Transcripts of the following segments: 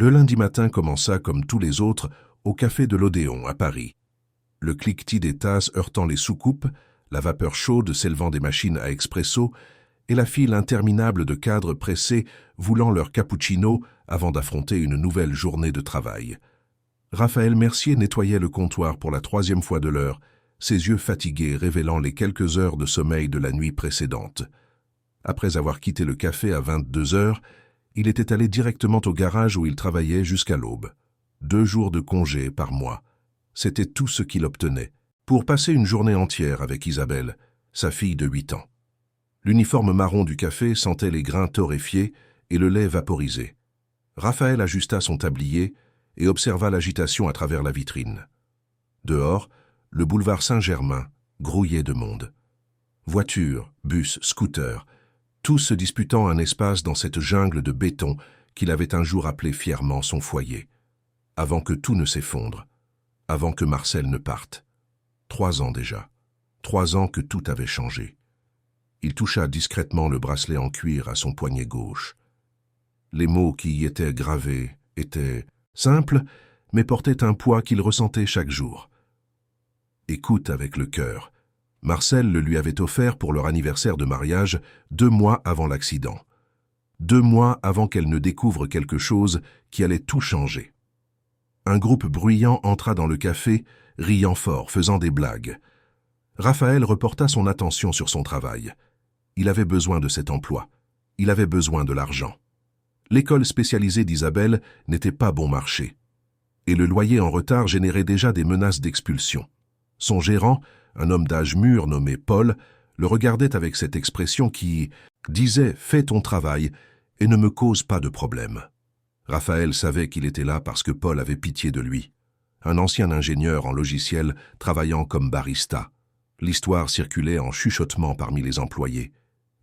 Le lundi matin commença comme tous les autres au café de l'Odéon à Paris. Le cliquetis des tasses heurtant les soucoupes, la vapeur chaude s'élevant des machines à expresso et la file interminable de cadres pressés voulant leur cappuccino avant d'affronter une nouvelle journée de travail. Raphaël Mercier nettoyait le comptoir pour la 3e fois de l'heure, ses yeux fatigués révélant les quelques heures de sommeil de la nuit précédente. Après avoir quitté le café à 22 heures, il était allé directement au garage où il travaillait jusqu'à l'aube. 2 jours de congé par mois. C'était tout ce qu'il obtenait, pour passer une journée entière avec Isabelle, sa fille de 8 ans. L'uniforme marron du café sentait les grains torréfiés et le lait vaporisé. Raphaël ajusta son tablier et observa l'agitation à travers la vitrine. Dehors, le boulevard Saint-Germain grouillait de monde. Voitures, bus, scooters, tous se disputant un espace dans cette jungle de béton qu'il avait un jour appelé fièrement son foyer. Avant que tout ne s'effondre, avant que Marcel ne parte. 3 ans déjà. 3 ans que tout avait changé. Il toucha discrètement le bracelet en cuir à son poignet gauche. Les mots qui y étaient gravés étaient simples, mais portaient un poids qu'il ressentait chaque jour. Écoute avec le cœur. Marcel le lui avait offert pour leur anniversaire de mariage 2 mois avant l'accident. 2 mois avant qu'elle ne découvre quelque chose qui allait tout changer. Un groupe bruyant entra dans le café, riant fort, faisant des blagues. Raphaël reporta son attention sur son travail. Il avait besoin de cet emploi. Il avait besoin de l'argent. L'école spécialisée d'Isabelle n'était pas bon marché. Et le loyer en retard générait déjà des menaces d'expulsion. Son gérant, un homme d'âge mûr nommé Paul, le regardait avec cette expression qui disait « Fais ton travail et ne me cause pas de problème ». Raphaël savait qu'il était là parce que Paul avait pitié de lui. Un ancien ingénieur en logiciel travaillant comme barista. L'histoire circulait en chuchotement parmi les employés.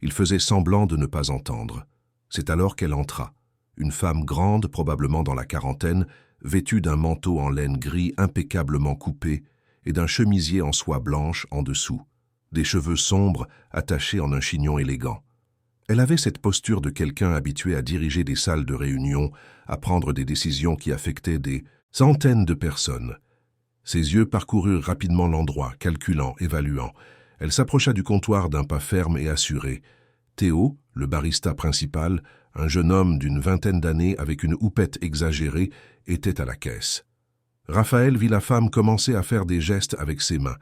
Il faisait semblant de ne pas entendre. C'est alors qu'elle entra. Une femme grande, probablement dans la quarantaine, vêtue d'un manteau en laine gris impeccablement coupé et d'un chemisier en soie blanche en dessous. Des cheveux sombres attachés en un chignon élégant. Elle avait cette posture de quelqu'un habitué à diriger des salles de réunion, à prendre des décisions qui affectaient des centaines de personnes. Ses yeux parcoururent rapidement l'endroit, calculant, évaluant. Elle s'approcha du comptoir d'un pas ferme et assuré. Théo, le barista principal, un jeune homme d'une 20aine d'années avec une houppette exagérée, était à la caisse. Raphaël vit la femme commencer à faire des gestes avec ses mains.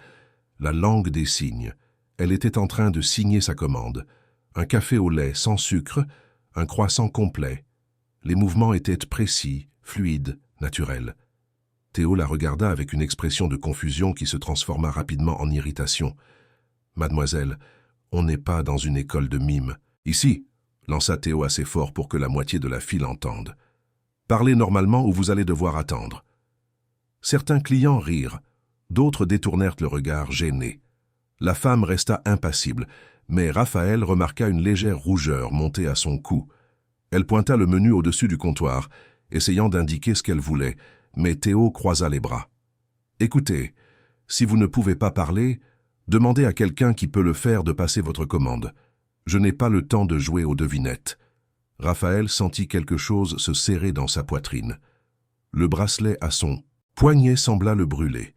La langue des signes. Elle était en train de signer sa commande. Un café au lait sans sucre, un croissant complet. Les mouvements étaient précis, fluides, naturels. Théo la regarda avec une expression de confusion qui se transforma rapidement en irritation. « Mademoiselle, on n'est pas dans une école de mime. Ici !» lança Théo assez fort pour que la moitié de la file entende. « Parlez normalement ou vous allez devoir attendre. » Certains clients rirent, d'autres détournèrent le regard gênés. La femme resta impassible, mais Raphaël remarqua une légère rougeur monter à son cou. Elle pointa le menu au-dessus du comptoir, essayant d'indiquer ce qu'elle voulait, mais Théo croisa les bras. « Écoutez, si vous ne pouvez pas parler, demandez à quelqu'un qui peut le faire de passer votre commande. Je n'ai pas le temps de jouer aux devinettes. » Raphaël sentit quelque chose se serrer dans sa poitrine. Le bracelet à son poignet sembla le brûler.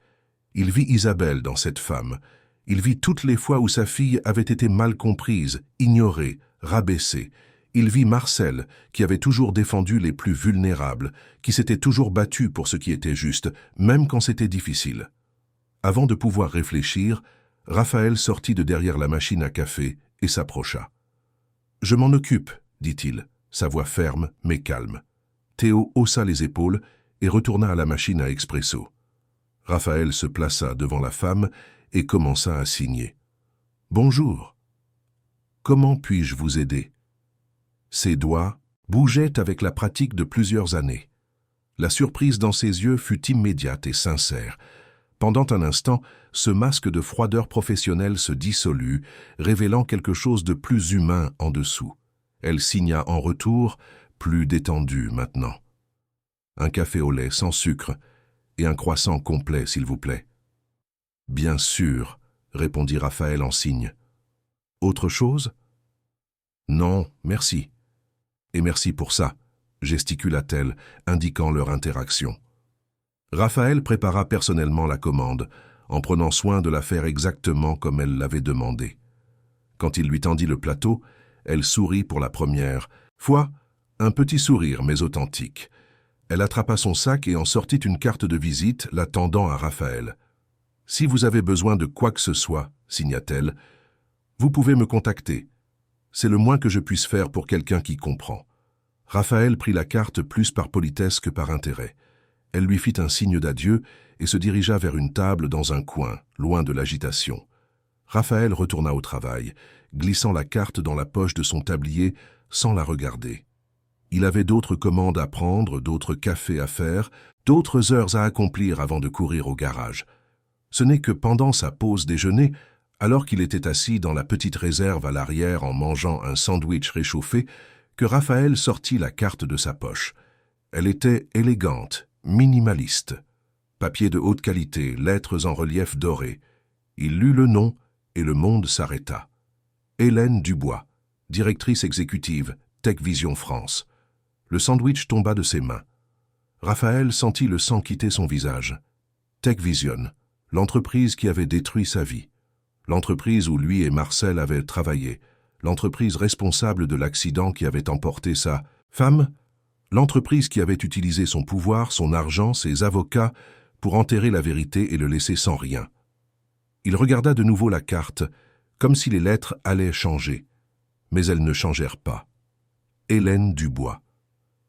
Il vit Isabelle dans cette femme. Il vit toutes les fois où sa fille avait été mal comprise, ignorée, rabaissée. Il vit Marcel, qui avait toujours défendu les plus vulnérables, qui s'était toujours battu pour ce qui était juste, même quand c'était difficile. Avant de pouvoir réfléchir, Raphaël sortit de derrière la machine à café et s'approcha. « Je m'en occupe », dit-il, sa voix ferme mais calme. Théo haussa les épaules et retourna à la machine à expresso. Raphaël se plaça devant la femme et commença à signer. « Bonjour. Comment puis-je vous aider ?» Ses doigts bougeaient avec la pratique de plusieurs années. La surprise dans ses yeux fut immédiate et sincère. Pendant un instant, ce masque de froideur professionnelle se dissolut, révélant quelque chose de plus humain en dessous. Elle signa en retour, plus détendue maintenant. « Un café au lait sans sucre et un croissant complet, s'il vous plaît. »« Bien sûr, » répondit Raphaël en signe. « Autre chose ?»« Non, merci. Et merci pour ça. » gesticula-t-elle, indiquant leur interaction. Raphaël prépara personnellement la commande, en prenant soin de la faire exactement comme elle l'avait demandé. Quand il lui tendit le plateau, elle sourit pour la première fois, un petit sourire mais authentique. Elle attrapa son sac et en sortit une carte de visite, la tendant à Raphaël. « Si vous avez besoin de quoi que ce soit, signa-t-elle, vous pouvez me contacter. C'est le moins que je puisse faire pour quelqu'un qui comprend. » Raphaël prit la carte plus par politesse que par intérêt. Elle lui fit un signe d'adieu et se dirigea vers une table dans un coin, loin de l'agitation. Raphaël retourna au travail, glissant la carte dans la poche de son tablier sans la regarder. Il avait d'autres commandes à prendre, d'autres cafés à faire, d'autres heures à accomplir avant de courir au garage. Ce n'est que pendant sa pause déjeuner, alors qu'il était assis dans la petite réserve à l'arrière en mangeant un sandwich réchauffé, que Raphaël sortit la carte de sa poche. Elle était élégante, minimaliste. Papier de haute qualité, lettres en relief doré. Il lut le nom et le monde s'arrêta. Hélène Dubois, directrice exécutive, Tech Vision France. Le sandwich tomba de ses mains. Raphaël sentit le sang quitter son visage. Tech Vision, l'entreprise qui avait détruit sa vie. L'entreprise où lui et Marcel avaient travaillé. L'entreprise responsable de l'accident qui avait emporté sa femme. L'entreprise qui avait utilisé son pouvoir, son argent, ses avocats pour enterrer la vérité et le laisser sans rien. Il regarda de nouveau la carte, comme si les lettres allaient changer. Mais elles ne changèrent pas. Hélène Dubois.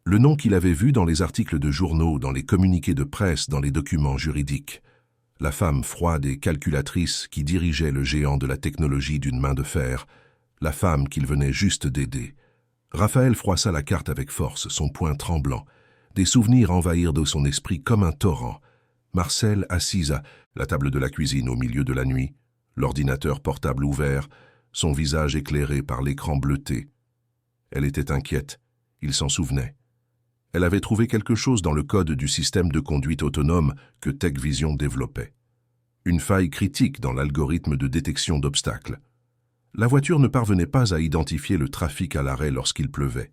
Le nom qu'il avait vu dans les articles de journaux, dans les communiqués de presse, dans les documents juridiques. La femme froide et calculatrice qui dirigeait le géant de la technologie d'une main de fer. La femme qu'il venait juste d'aider. Raphaël froissa la carte avec force, son poing tremblant. Des souvenirs envahirent de son esprit comme un torrent. Marcel assise à la table de la cuisine au milieu de la nuit, l'ordinateur portable ouvert, son visage éclairé par l'écran bleuté. Elle était inquiète, il s'en souvenait. Elle avait trouvé quelque chose dans le code du système de conduite autonome que Tech Vision développait. Une faille critique dans l'algorithme de détection d'obstacles. La voiture ne parvenait pas à identifier le trafic à l'arrêt lorsqu'il pleuvait.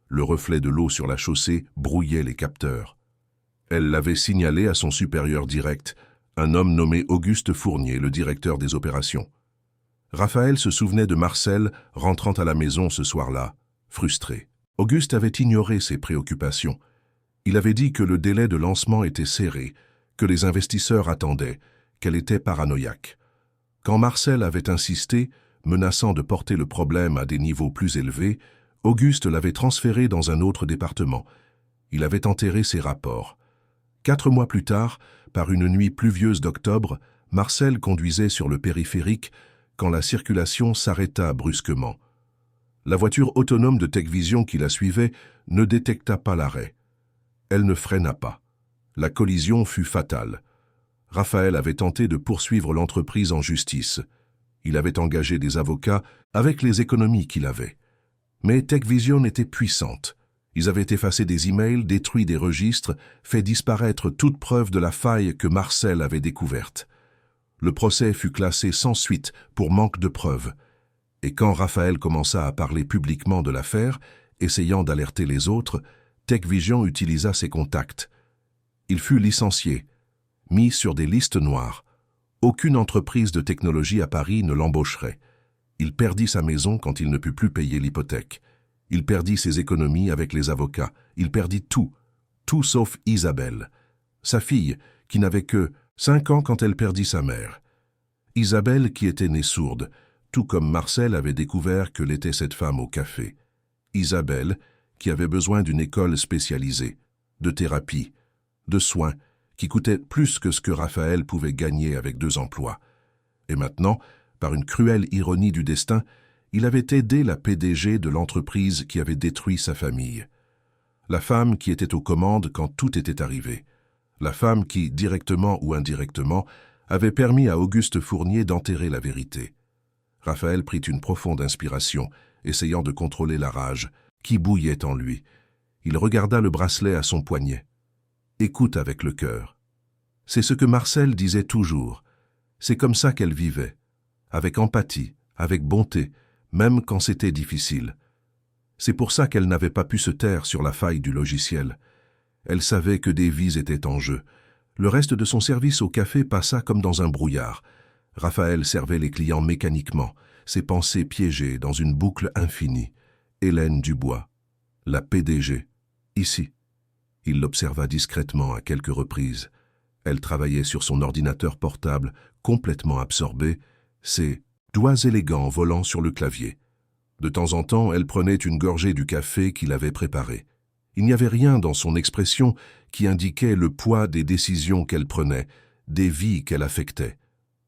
Le reflet de l'eau sur la chaussée brouillait les capteurs. Elle l'avait signalé à son supérieur direct, un homme nommé Auguste Fournier, le directeur des opérations. Raphaël se souvenait de Marcel rentrant à la maison ce soir-là, frustré. Auguste avait ignoré ses préoccupations. Il avait dit que le délai de lancement était serré, que les investisseurs attendaient, qu'elle était paranoïaque. Quand Marcel avait insisté, menaçant de porter le problème à des niveaux plus élevés, Auguste l'avait transféré dans un autre département. Il avait enterré ses rapports. 4 mois plus tard, par une nuit pluvieuse d'octobre, Marcel conduisait sur le périphérique quand la circulation s'arrêta brusquement. La voiture autonome de Tech Vision qui la suivait ne détecta pas l'arrêt. Elle ne freina pas. La collision fut fatale. Raphaël avait tenté de poursuivre l'entreprise en justice. Il avait engagé des avocats avec les économies qu'il avait. Mais Tech Vision était puissante. Ils avaient effacé des emails, détruit des registres, fait disparaître toute preuve de la faille que Marcel avait découverte. Le procès fut classé sans suite pour manque de preuves. Et quand Raphaël commença à parler publiquement de l'affaire, essayant d'alerter les autres, Tech Vision utilisa ses contacts. Il fut licencié, mis sur des listes noires. Aucune entreprise de technologie à Paris ne l'embaucherait. Il perdit sa maison quand il ne put plus payer l'hypothèque. Il perdit ses économies avec les avocats. Il perdit tout sauf Isabelle, sa fille, qui n'avait que 5 ans quand elle perdit sa mère. Isabelle qui était née sourde, tout comme Marcel avait découvert que l'était cette femme au café. Isabelle qui avait besoin d'une école spécialisée, de thérapie, de soins, qui coûtait plus que ce que Raphaël pouvait gagner avec 2 emplois. Et maintenant, par une cruelle ironie du destin, il avait aidé la PDG de l'entreprise qui avait détruit sa famille. La femme qui était aux commandes quand tout était arrivé. La femme qui, directement ou indirectement, avait permis à Auguste Fournier d'enterrer la vérité. Raphaël prit une profonde inspiration, essayant de contrôler la rage qui bouillait en lui. Il regarda le bracelet à son poignet. Écoute avec le cœur. C'est ce que Marcel disait toujours. C'est comme ça qu'elle vivait, avec empathie, avec bonté, même quand c'était difficile. C'est pour ça qu'elle n'avait pas pu se taire sur la faille du logiciel. Elle savait que des vies étaient en jeu. Le reste de son service au café passa comme dans un brouillard. Raphaël servait les clients mécaniquement, ses pensées piégées dans une boucle infinie. Hélène Dubois, la PDG, ici. Il l'observa discrètement à quelques reprises. Elle travaillait sur son ordinateur portable, complètement absorbée, ses doigts élégants volant sur le clavier. De temps en temps, elle prenait une gorgée du café qu'il avait préparé. Il n'y avait rien dans son expression qui indiquait le poids des décisions qu'elle prenait, des vies qu'elle affectait.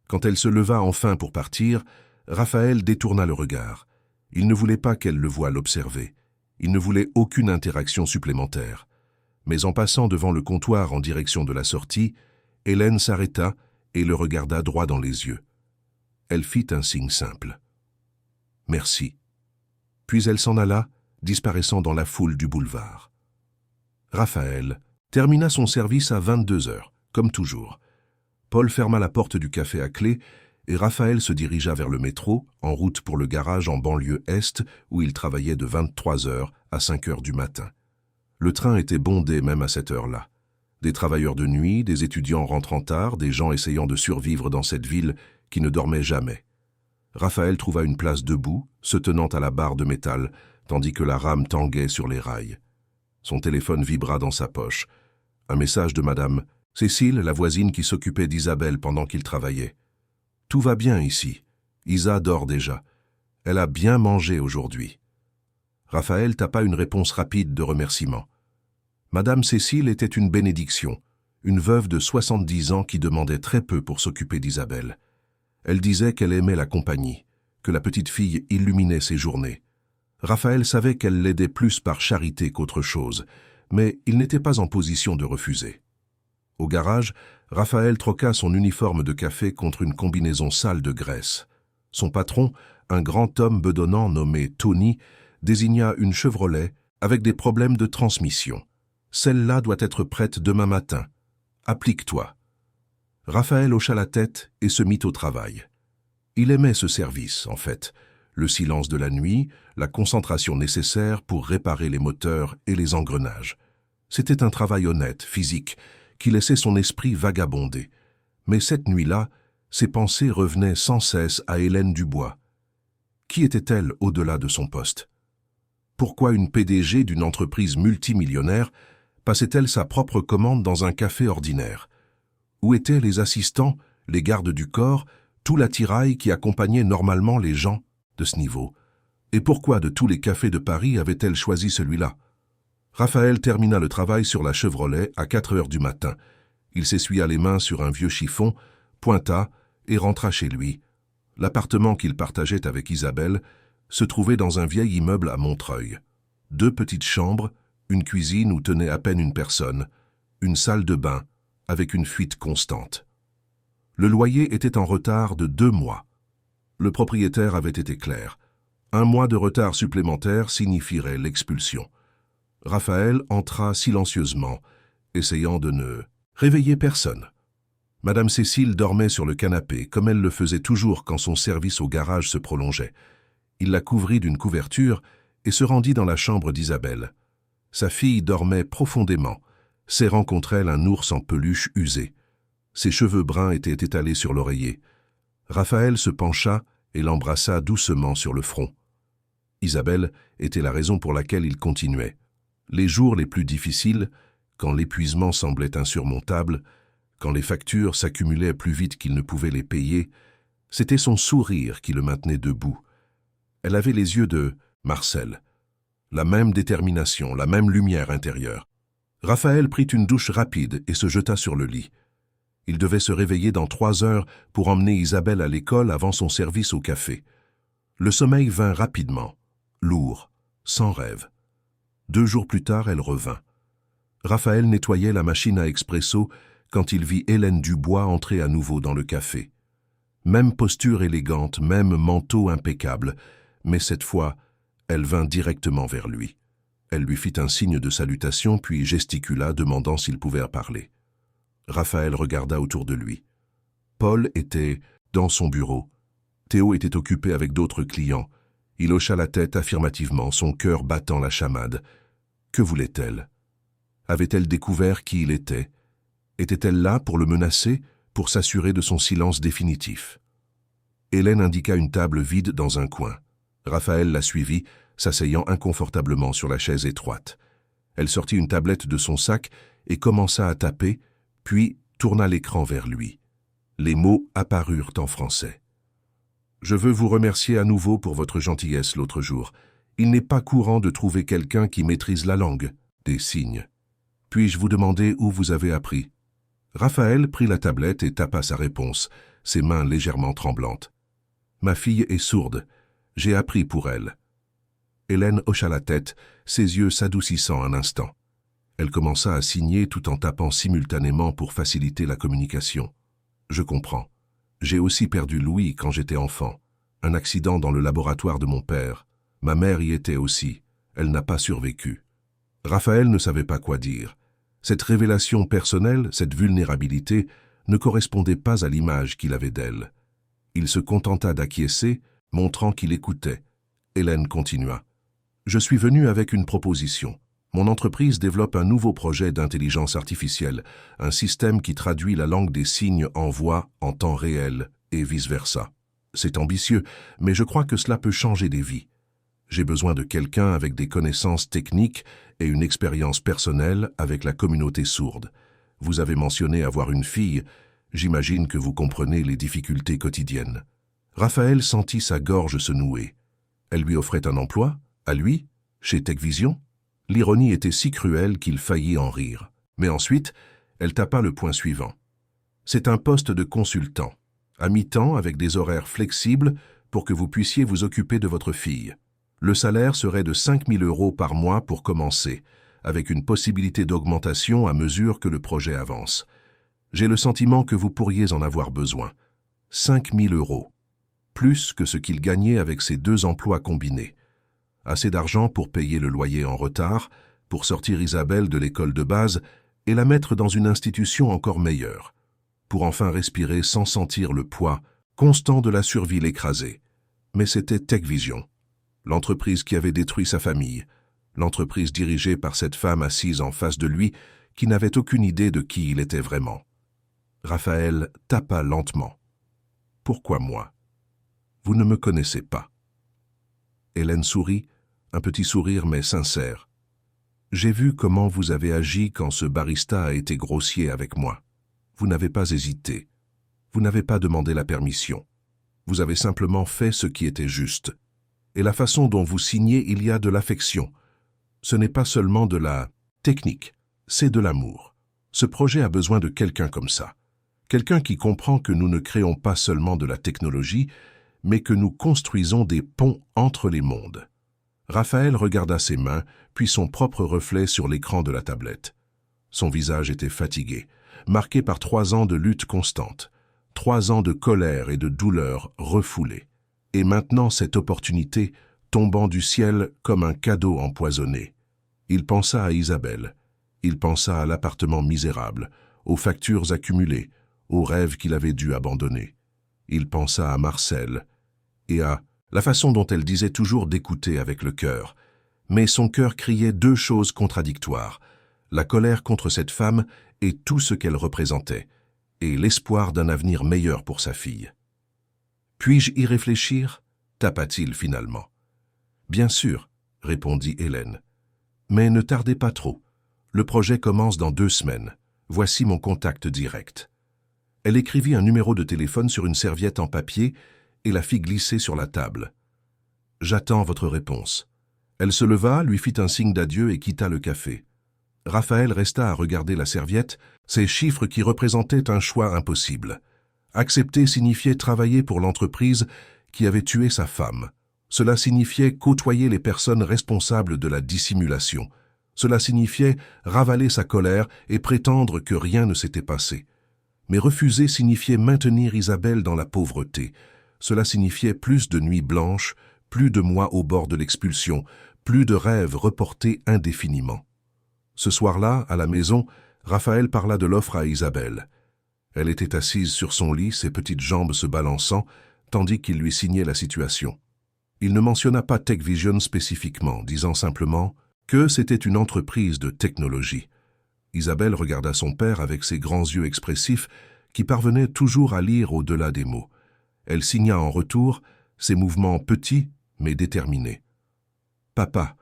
Quand elle se leva enfin pour partir, Raphaël détourna le regard. Il ne voulait pas qu'elle le voie l'observer. Il ne voulait aucune interaction supplémentaire. Mais en passant devant le comptoir en direction de la sortie, Hélène s'arrêta et le regarda droit dans les yeux. Elle fit un signe simple. « Merci ». Puis elle s'en alla, disparaissant dans la foule du boulevard. Raphaël termina son service à 22 heures, comme toujours. Paul ferma la porte du café à clé et Raphaël se dirigea vers le métro, en route pour le garage en banlieue est, où il travaillait de 23 heures à 5 heures du matin. Le train était bondé même à cette heure-là. Des travailleurs de nuit, des étudiants rentrant tard, des gens essayant de survivre dans cette ville qui ne dormait jamais. Raphaël trouva une place debout, se tenant à la barre de métal, tandis que la rame tanguait sur les rails. Son téléphone vibra dans sa poche. Un message de Madame Cécile, la voisine qui s'occupait d'Isabelle pendant qu'il travaillait. « Tout va bien ici. Isa dort déjà. Elle a bien mangé aujourd'hui. » Raphaël tapa une réponse rapide de remerciement. Madame Cécile était une bénédiction, une veuve de 70 ans qui demandait très peu pour s'occuper d'Isabelle. Elle disait qu'elle aimait la compagnie, que la petite fille illuminait ses journées. Raphaël savait qu'elle l'aidait plus par charité qu'autre chose, mais il n'était pas en position de refuser. Au garage, Raphaël troqua son uniforme de café contre une combinaison sale de graisse. Son patron, un grand homme bedonnant nommé Tony, désigna une Chevrolet avec des problèmes de transmission. « Celle-là doit être prête demain matin. Applique-toi. » Raphaël hocha la tête et se mit au travail. Il aimait ce service, en fait, le silence de la nuit, la concentration nécessaire pour réparer les moteurs et les engrenages. C'était un travail honnête, physique, qui laissait son esprit vagabonder. Mais cette nuit-là, ses pensées revenaient sans cesse à Hélène Dubois. Qui était-elle au-delà de son poste? Pourquoi une PDG d'une entreprise multimillionnaire passait-elle sa propre commande dans un café ordinaire? Où étaient les assistants, les gardes du corps, tout l'attirail qui accompagnait normalement les gens de ce niveau? Et pourquoi de tous les cafés de Paris avait-elle choisi celui-là? Raphaël termina le travail sur la Chevrolet à 4 heures du matin. Il s'essuya les mains sur un vieux chiffon, pointa et rentra chez lui. L'appartement qu'il partageait avec Isabelle se trouvait dans un vieil immeuble à Montreuil. 2 petites chambres, une cuisine où tenait à peine une personne, une salle de bain avec une fuite constante. Le loyer était en retard de 2 mois. Le propriétaire avait été clair. 1 mois de retard supplémentaire signifierait l'expulsion. Raphaël entra silencieusement, essayant de ne réveiller personne. Madame Cécile dormait sur le canapé, comme elle le faisait toujours quand son service au garage se prolongeait. Il la couvrit d'une couverture et se rendit dans la chambre d'Isabelle. Sa fille dormait profondément, serrant contre elle un ours en peluche usé. Ses cheveux bruns étaient étalés sur l'oreiller. Raphaël se pencha et l'embrassa doucement sur le front. Isabelle était la raison pour laquelle il continuait. Les jours les plus difficiles, quand l'épuisement semblait insurmontable, quand les factures s'accumulaient plus vite qu'il ne pouvait les payer, c'était son sourire qui le maintenait debout. Elle avait les yeux de Marcel, la même détermination, la même lumière intérieure. Raphaël prit une douche rapide et se jeta sur le lit. Il devait se réveiller dans 3 heures pour emmener Isabelle à l'école avant son service au café. Le sommeil vint rapidement, lourd, sans rêve. 2 jours plus tard, elle revint. Raphaël nettoyait la machine à expresso quand il vit Hélène Dubois entrer à nouveau dans le café. Même posture élégante, même manteau impeccable, mais cette fois, elle vint directement vers lui. Elle lui fit un signe de salutation, puis gesticula, demandant s'il pouvait parler. Raphaël regarda autour de lui. Paul était dans son bureau. Théo était occupé avec d'autres clients. Il hocha la tête affirmativement, son cœur battant la chamade. Que voulait-elle? Avait-elle découvert qui il était? Était-elle là pour le menacer, pour s'assurer de son silence définitif? Hélène indiqua une table vide dans un coin. Raphaël la suivit, s'asseyant inconfortablement sur la chaise étroite. Elle sortit une tablette de son sac et commença à taper, puis tourna l'écran vers lui. Les mots apparurent en français. « Je veux vous remercier à nouveau pour votre gentillesse l'autre jour. Il n'est pas courant de trouver quelqu'un qui maîtrise la langue des signes. Puis-je vous demander où vous avez appris ?» Raphaël prit la tablette et tapa sa réponse, ses mains légèrement tremblantes. « Ma fille est sourde. J'ai appris pour elle. » Hélène hocha la tête, ses yeux s'adoucissant un instant. Elle commença à signer tout en tapant simultanément pour faciliter la communication. « Je comprends. J'ai aussi perdu Louis quand j'étais enfant. Un accident dans le laboratoire de mon père. Ma mère y était aussi. Elle n'a pas survécu. » Raphaël ne savait pas quoi dire. Cette révélation personnelle, cette vulnérabilité, ne correspondait pas à l'image qu'il avait d'elle. Il se contenta d'acquiescer, montrant qu'il écoutait. Hélène continua. « Je suis venu avec une proposition. Mon entreprise développe un nouveau projet d'intelligence artificielle, un système qui traduit la langue des signes en voix en temps réel et vice-versa. C'est ambitieux, mais je crois que cela peut changer des vies. J'ai besoin de quelqu'un avec des connaissances techniques et une expérience personnelle avec la communauté sourde. Vous avez mentionné avoir une fille, j'imagine que vous comprenez les difficultés quotidiennes. » Raphaël sentit sa gorge se nouer. Elle lui offrait un emploi? À lui? Chez TechVision? L'ironie était si cruelle qu'il faillit en rire. Mais ensuite, elle tapa le point suivant. C'est un poste de consultant, à mi-temps avec des horaires flexibles pour que vous puissiez vous occuper de votre fille. Le salaire serait de 5 000 € par mois pour commencer, avec une possibilité d'augmentation à mesure que le projet avance. J'ai le sentiment que vous pourriez en avoir besoin. 5 000 €, plus que ce qu'il gagnait avec ses 2 emplois combinés. Assez d'argent pour payer le loyer en retard, pour sortir Isabelle de l'école de base et la mettre dans une institution encore meilleure, pour enfin respirer sans sentir le poids constant de la survie l'écraser. Mais c'était TechVision, l'entreprise qui avait détruit sa famille, l'entreprise dirigée par cette femme assise en face de lui qui n'avait aucune idée de qui il était vraiment. Raphaël tapa lentement. « Pourquoi moi? Vous ne me connaissez pas. » Hélène sourit, un petit sourire mais sincère. « J'ai vu comment vous avez agi quand ce barista a été grossier avec moi. Vous n'avez pas hésité. Vous n'avez pas demandé la permission. Vous avez simplement fait ce qui était juste. Et la façon dont vous signez, il y a de l'affection. Ce n'est pas seulement de la technique, c'est de l'amour. Ce projet a besoin de quelqu'un comme ça. Quelqu'un qui comprend que nous ne créons pas seulement de la technologie, mais que nous construisons des ponts entre les mondes. » Raphaël regarda ses mains, puis son propre reflet sur l'écran de la tablette. Son visage était fatigué, marqué par 3 ans de lutte constante, 3 ans de colère et de douleur refoulée. Et maintenant cette opportunité tombant du ciel comme un cadeau empoisonné. Il pensa à Isabelle, il pensa à l'appartement misérable, aux factures accumulées, aux rêves qu'il avait dû abandonner. Il pensa à Marcel et à la façon dont elle disait toujours d'écouter avec le cœur. Mais son cœur criait 2 choses contradictoires, la colère contre cette femme et tout ce qu'elle représentait, et l'espoir d'un avenir meilleur pour sa fille. « Puis-je y réfléchir ?» tapa-t-il finalement. « Bien sûr, » répondit Hélène. « Mais ne tardez pas trop. Le projet commence dans 2 semaines. Voici mon contact direct. » Elle écrivit un numéro de téléphone sur une serviette en papier et la fit glisser sur la table. « J'attends votre réponse. » Elle se leva, lui fit un signe d'adieu et quitta le café. Raphaël resta à regarder la serviette, ces chiffres qui représentaient un choix impossible. Accepter signifiait travailler pour l'entreprise qui avait tué sa femme. Cela signifiait côtoyer les personnes responsables de la dissimulation. Cela signifiait ravaler sa colère et prétendre que rien ne s'était passé. Mais refuser signifiait maintenir Isabelle dans la pauvreté. Cela signifiait plus de nuits blanches, plus de mois au bord de l'expulsion, plus de rêves reportés indéfiniment. Ce soir-là, à la maison, Raphaël parla de l'offre à Isabelle. Elle était assise sur son lit, ses petites jambes se balançant, tandis qu'il lui signait la situation. Il ne mentionna pas TechVision spécifiquement, disant simplement que c'était une entreprise de technologie. Isabelle regarda son père avec ses grands yeux expressifs qui parvenaient toujours à lire au-delà des mots. Elle signa en retour, ses mouvements petits mais déterminés. « Papa,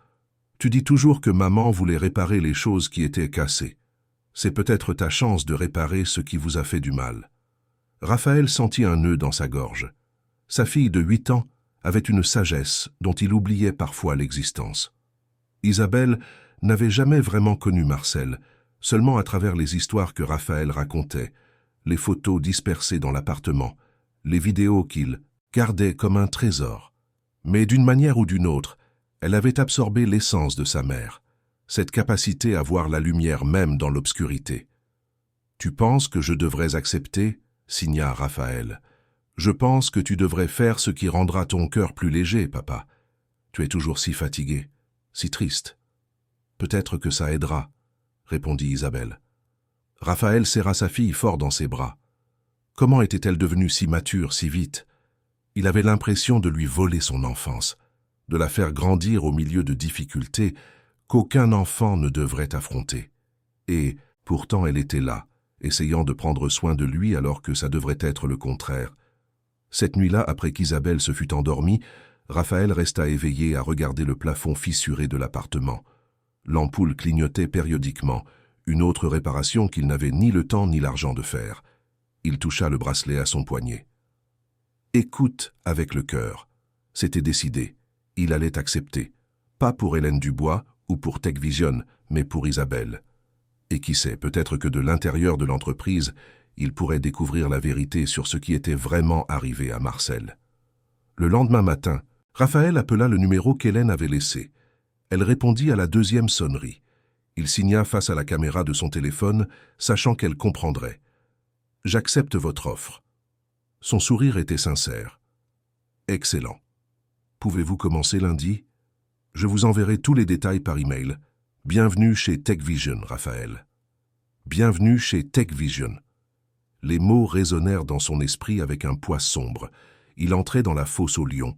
tu dis toujours que maman voulait réparer les choses qui étaient cassées. C'est peut-être ta chance de réparer ce qui vous a fait du mal. » Raphaël sentit un nœud dans sa gorge. Sa fille de 8 ans avait une sagesse dont il oubliait parfois l'existence. Isabelle n'avait jamais vraiment connu Marcel, seulement à travers les histoires que Raphaël racontait, les photos dispersées dans l'appartement, les vidéos qu'il gardait comme un trésor. Mais d'une manière ou d'une autre, elle avait absorbé l'essence de sa mère, cette capacité à voir la lumière même dans l'obscurité. « Tu penses que je devrais accepter ?» signa Raphaël. « Je pense que tu devrais faire ce qui rendra ton cœur plus léger, papa. Tu es toujours si fatigué, si triste. »« Peut-être que ça aidera, » répondit Isabelle. Raphaël serra sa fille fort dans ses bras. Comment était-elle devenue si mature, si vite? Il avait l'impression de lui voler son enfance, de la faire grandir au milieu de difficultés qu'aucun enfant ne devrait affronter. Et pourtant elle était là, essayant de prendre soin de lui alors que ça devrait être le contraire. Cette nuit-là, après qu'Isabelle se fut endormie, Raphaël resta éveillé à regarder le plafond fissuré de l'appartement. L'ampoule clignotait périodiquement, une autre réparation qu'il n'avait ni le temps ni l'argent de faire. Il toucha le bracelet à son poignet. « Écoute avec le cœur. » C'était décidé. Il allait accepter. Pas pour Hélène Dubois ou pour TechVision, mais pour Isabelle. Et qui sait, peut-être que de l'intérieur de l'entreprise, il pourrait découvrir la vérité sur ce qui était vraiment arrivé à Marcel. Le lendemain matin, Raphaël appela le numéro qu'Hélène avait laissé. Elle répondit à la 2e sonnerie. Il signa face à la caméra de son téléphone, sachant qu'elle comprendrait. « J'accepte votre offre. » Son sourire était sincère. « Excellent. Pouvez-vous commencer lundi? Je vous enverrai tous les détails par email. Bienvenue chez TechVision, Raphaël. Bienvenue chez TechVision. » Les mots résonnèrent dans son esprit avec un poids sombre. Il entrait dans la fosse aux lions,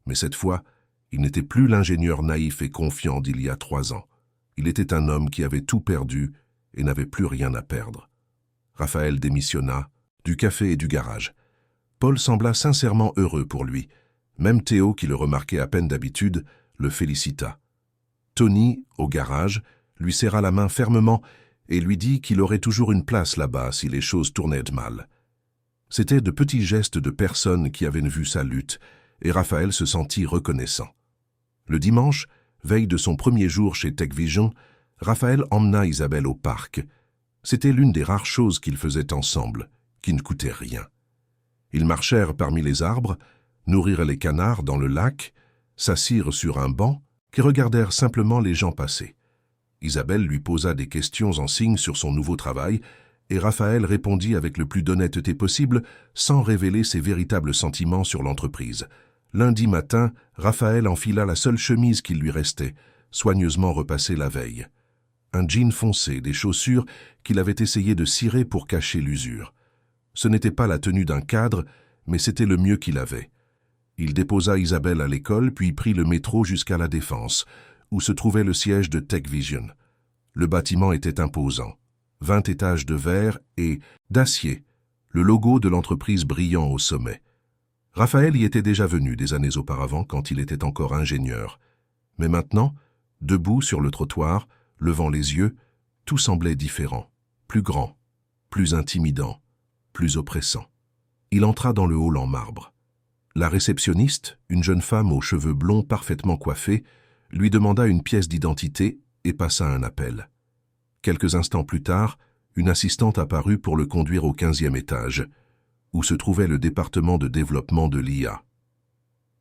mais cette fois, il n'était plus l'ingénieur naïf et confiant d'il y a 3 ans. Il était un homme qui avait tout perdu et n'avait plus rien à perdre. Raphaël démissionna, du café et du garage. Paul sembla sincèrement heureux pour lui. Même Théo, qui le remarquait à peine d'habitude, le félicita. Tony, au garage, lui serra la main fermement et lui dit qu'il aurait toujours une place là-bas si les choses tournaient mal. C'étaient de petits gestes de personnes qui avaient vu sa lutte, et Raphaël se sentit reconnaissant. Le dimanche, veille de son premier jour chez TechVision, Raphaël emmena Isabelle au parc. C'était l'une des rares choses qu'ils faisaient ensemble, qui ne coûtait rien. Ils marchèrent parmi les arbres, nourrirent les canards dans le lac, s'assirent sur un banc, qui regardèrent simplement les gens passer. Isabelle lui posa des questions en signe sur son nouveau travail, et Raphaël répondit avec le plus d'honnêteté possible, sans révéler ses véritables sentiments sur l'entreprise. Lundi matin, Raphaël enfila la seule chemise qu'il lui restait, soigneusement repassée la veille. Un jean foncé, des chaussures qu'il avait essayé de cirer pour cacher l'usure. Ce n'était pas la tenue d'un cadre, mais c'était le mieux qu'il avait. Il déposa Isabelle à l'école, puis prit le métro jusqu'à La Défense, où se trouvait le siège de TechVision. Le bâtiment était imposant. 20 étages de verre et d'acier, le logo de l'entreprise brillant au sommet. Raphaël y était déjà venu des années auparavant quand il était encore ingénieur. Mais maintenant, debout sur le trottoir, levant les yeux, tout semblait différent, plus grand, plus intimidant, plus oppressant. Il entra dans le hall en marbre. La réceptionniste, une jeune femme aux cheveux blonds parfaitement coiffés, lui demanda une pièce d'identité et passa un appel. Quelques instants plus tard, une assistante apparut pour le conduire au 15e étage, où se trouvait le département de développement de l'IA.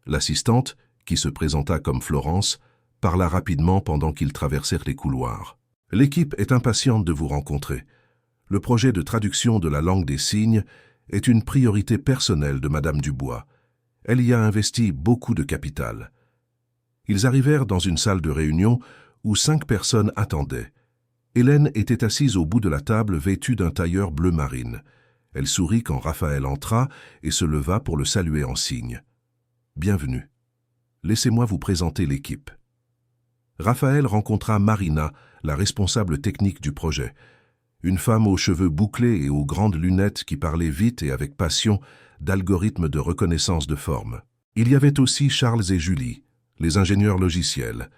L'assistante, qui se présenta comme Florence, parla rapidement pendant qu'ils traversèrent les couloirs. « L'équipe est impatiente de vous rencontrer. Le projet de traduction de la langue des signes est une priorité personnelle de Madame Dubois. Elle y a investi beaucoup de capital. » Ils arrivèrent dans une salle de réunion où 5 personnes attendaient. Hélène était assise au bout de la table vêtue d'un tailleur bleu marine. Elle sourit quand Raphaël entra et se leva pour le saluer en signe. « Bienvenue. » Laissez-moi vous présenter l'équipe. Raphaël rencontra Marina, la responsable technique du projet. Une femme aux cheveux bouclés et aux grandes lunettes qui parlait vite et avec passion d'algorithmes de reconnaissance de forme. Il y avait aussi Charles et Julie, les ingénieurs logiciels,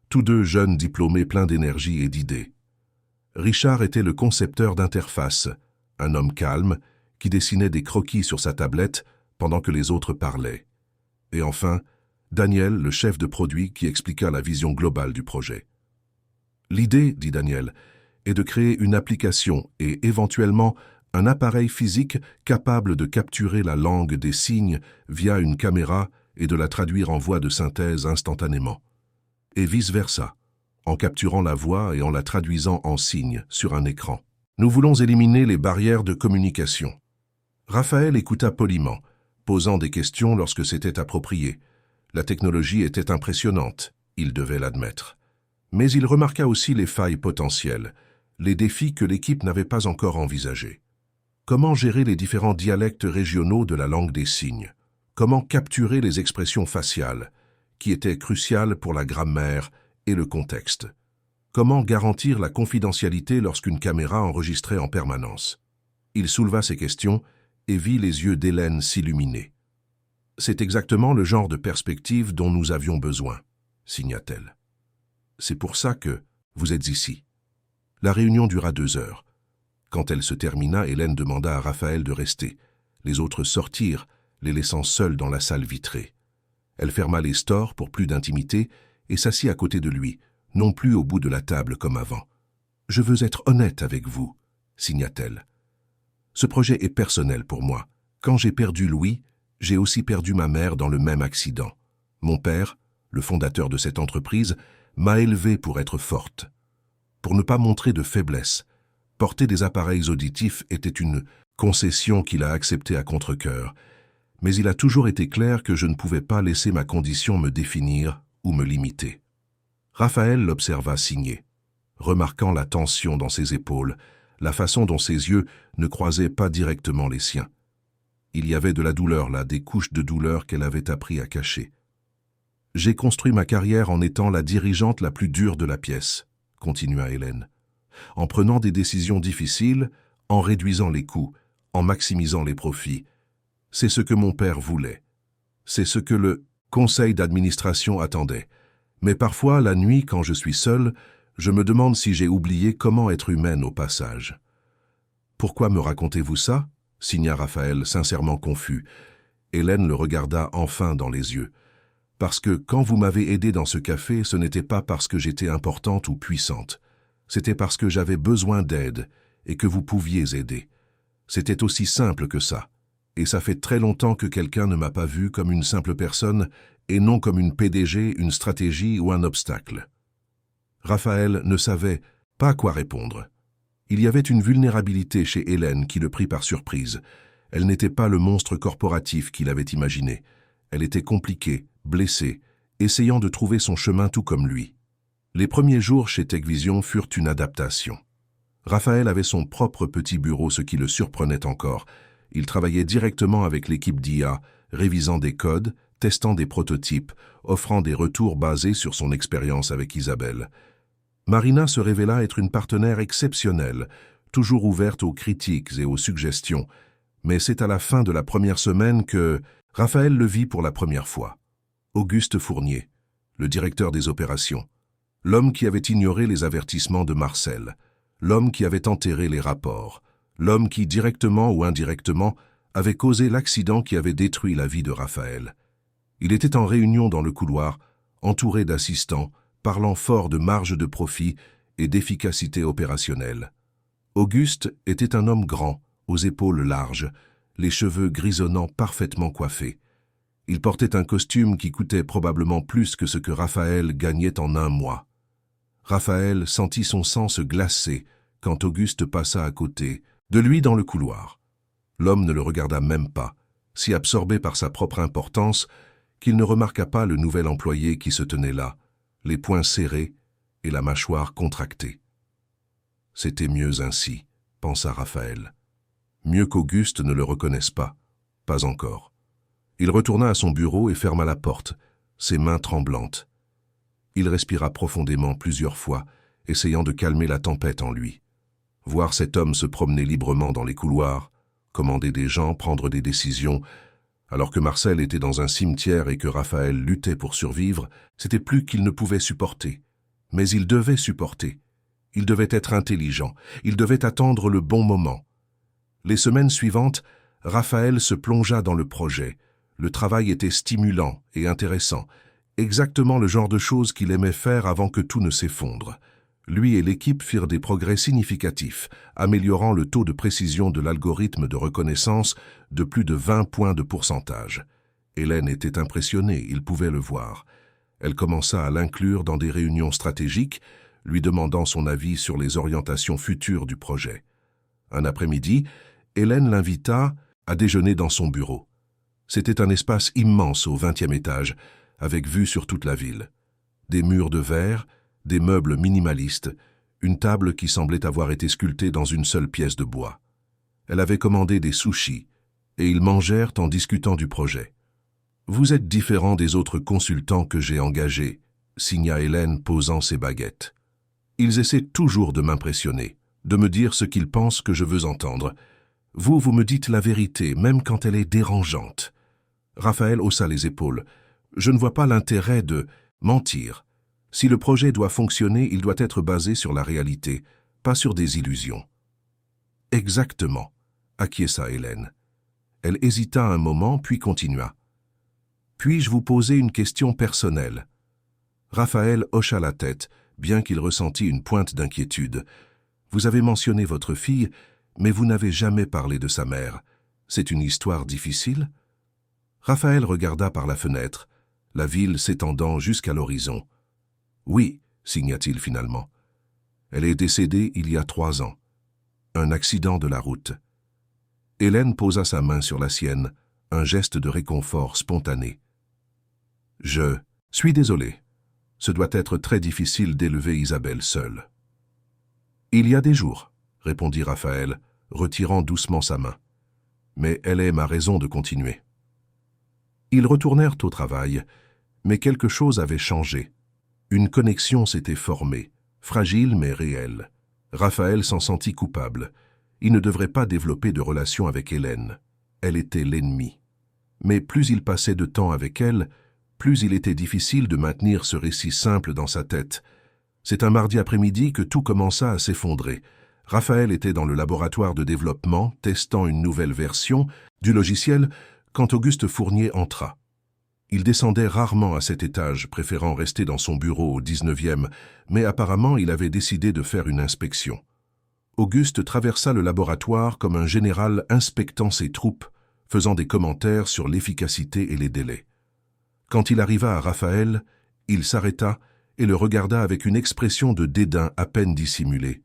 tous deux jeunes diplômés pleins d'énergie et d'idées. Richard était le concepteur d'interface, un homme calme qui dessinait des croquis sur sa tablette pendant que les autres parlaient. Et enfin, Daniel, le chef de produit qui expliqua la vision globale du projet. L'idée, dit Daniel, est de créer une application et éventuellement un appareil physique capable de capturer la langue des signes via une caméra et de la traduire en voix de synthèse instantanément. Et vice-versa, en capturant la voix et en la traduisant en signes sur un écran. Nous voulons éliminer les barrières de communication. Raphaël écouta poliment, posant des questions lorsque c'était approprié. La technologie était impressionnante, il devait l'admettre. Mais il remarqua aussi les failles potentielles, les défis que l'équipe n'avait pas encore envisagés. Comment gérer les différents dialectes régionaux de la langue des signes? Comment capturer les expressions faciales, qui étaient cruciales pour la grammaire et le contexte? Comment garantir la confidentialité lorsqu'une caméra enregistrait en permanence? Il souleva ces questions et vit les yeux d'Hélène s'illuminer. « C'est exactement le genre de perspective dont nous avions besoin, » signa-t-elle. « C'est pour ça que vous êtes ici. » La réunion dura 2 heures. Quand elle se termina, Hélène demanda à Raphaël de rester. Les autres sortirent, les laissant seuls dans la salle vitrée. Elle ferma les stores pour plus d'intimité et s'assit à côté de lui, non plus au bout de la table comme avant. « Je veux être honnête avec vous, » signa-t-elle. « Ce projet est personnel pour moi. Quand j'ai perdu Louis, j'ai aussi perdu ma mère dans le même accident. Mon père, le fondateur de cette entreprise, m'a élevée pour être forte. Pour ne pas montrer de faiblesse, porter des appareils auditifs était une concession qu'il a acceptée à contre-cœur, mais il a toujours été clair que je ne pouvais pas laisser ma condition me définir ou me limiter. » Raphaël l'observa signer, remarquant la tension dans ses épaules, la façon dont ses yeux ne croisaient pas directement les siens. Il y avait de la douleur là, des couches de douleur qu'elle avait appris à cacher. « J'ai construit ma carrière en étant la dirigeante la plus dure de la pièce, » continua Hélène, « en prenant des décisions difficiles, en réduisant les coûts, en maximisant les profits. C'est ce que mon père voulait. C'est ce que le conseil d'administration attendait. Mais parfois, la nuit, quand je suis seul, je me demande si j'ai oublié comment être humaine au passage. »« Pourquoi me racontez-vous ça ?» signa Raphaël, sincèrement confus. Hélène le regarda enfin dans les yeux. « Parce que quand vous m'avez aidé dans ce café, ce n'était pas parce que j'étais importante ou puissante. C'était parce que j'avais besoin d'aide et que vous pouviez aider. C'était aussi simple que ça. Et ça fait très longtemps que quelqu'un ne m'a pas vu comme une simple personne et non comme une PDG, une stratégie ou un obstacle. » Raphaël ne savait pas quoi répondre. Il y avait une vulnérabilité chez Hélène qui le prit par surprise. Elle n'était pas le monstre corporatif qu'il avait imaginé. Elle était compliquée, blessée, essayant de trouver son chemin tout comme lui. Les premiers jours chez TechVision furent une adaptation. Raphaël avait son propre petit bureau, ce qui le surprenait encore. Il travaillait directement avec l'équipe d'IA, révisant des codes, testant des prototypes, offrant des retours basés sur son expérience avec Isabelle. Marina se révéla être une partenaire exceptionnelle, toujours ouverte aux critiques et aux suggestions, mais c'est à la fin de la première semaine que Raphaël le vit pour la première fois. Auguste Fournier, le directeur des opérations, l'homme qui avait ignoré les avertissements de Marcel, l'homme qui avait enterré les rapports, l'homme qui, directement ou indirectement, avait causé l'accident qui avait détruit la vie de Raphaël. Il était en réunion dans le couloir, entouré d'assistants, parlant fort de marge de profit et d'efficacité opérationnelle. Auguste était un homme grand, aux épaules larges, les cheveux grisonnants parfaitement coiffés. Il portait un costume qui coûtait probablement plus que ce que Raphaël gagnait en 1 mois. Raphaël sentit son sang se glacer quand Auguste passa à côté, de lui dans le couloir. L'homme ne le regarda même pas, si absorbé par sa propre importance qu'il ne remarqua pas le nouvel employé qui se tenait là, les poings serrés et la mâchoire contractée. C'était mieux ainsi, pensa Raphaël. Mieux qu'Auguste ne le reconnaisse pas. Pas encore. Il retourna à son bureau et ferma la porte, ses mains tremblantes. Il respira profondément plusieurs fois, essayant de calmer la tempête en lui. Voir cet homme se promener librement dans les couloirs, commander des gens, prendre des décisions, alors que Marcel était dans un cimetière et que Raphaël luttait pour survivre, c'était plus qu'il ne pouvait supporter. Mais il devait supporter. Il devait être intelligent. Il devait attendre le bon moment. Les semaines suivantes, Raphaël se plongea dans le projet. Le travail était stimulant et intéressant. Exactement le genre de choses qu'il aimait faire avant que tout ne s'effondre. Lui et l'équipe firent des progrès significatifs, améliorant le taux de précision de l'algorithme de reconnaissance de plus de 20 points de pourcentage. Hélène était impressionnée, il pouvait le voir. Elle commença à l'inclure dans des réunions stratégiques, lui demandant son avis sur les orientations futures du projet. Un après-midi, Hélène l'invita à déjeuner dans son bureau. C'était un espace immense au 20e étage, avec vue sur toute la ville. Des murs de verre, des meubles minimalistes, une table qui semblait avoir été sculptée dans une seule pièce de bois. Elle avait commandé des sushis, et ils mangèrent en discutant du projet. « Vous êtes différent des autres consultants que j'ai engagés », signa Hélène posant ses baguettes. « Ils essaient toujours de m'impressionner, de me dire ce qu'ils pensent que je veux entendre. Vous me dites la vérité, même quand elle est dérangeante. » Raphaël haussa les épaules. « Je ne vois pas l'intérêt de mentir. Si le projet doit fonctionner, il doit être basé sur la réalité, pas sur des illusions. » « Exactement, » acquiesça Hélène. Elle hésita un moment, puis continua. « Puis-je vous poser une question personnelle ?» Raphaël hocha la tête, bien qu'il ressentît une pointe d'inquiétude. « Vous avez mentionné votre fille, mais vous n'avez jamais parlé de sa mère. C'est une histoire difficile ?» Raphaël regarda par la fenêtre, la ville s'étendant jusqu'à l'horizon. « Oui, » signa-t-il finalement. « Elle est décédée il y a 3 ans. Un accident de la route. » Hélène posa sa main sur la sienne, un geste de réconfort spontané. « Je suis désolé. Ce doit être très difficile d'élever Isabelle seule. »« Il y a des jours, » répondit Raphaël, retirant doucement sa main. « Mais elle est ma raison de continuer. » Ils retournèrent au travail, mais quelque chose avait changé. Une connexion s'était formée, fragile mais réelle. Raphaël s'en sentit coupable. Il ne devrait pas développer de relation avec Hélène. Elle était l'ennemie. Mais plus il passait de temps avec elle, plus il était difficile de maintenir ce récit simple dans sa tête. C'est un mardi après-midi que tout commença à s'effondrer. Raphaël était dans le laboratoire de développement, testant une nouvelle version du logiciel, quand Auguste Fournier entra. Il descendait rarement à cet étage, préférant rester dans son bureau au 19e, mais apparemment il avait décidé de faire une inspection. Auguste traversa le laboratoire comme un général inspectant ses troupes, faisant des commentaires sur l'efficacité et les délais. Quand il arriva à Raphaël, il s'arrêta et le regarda avec une expression de dédain à peine dissimulée.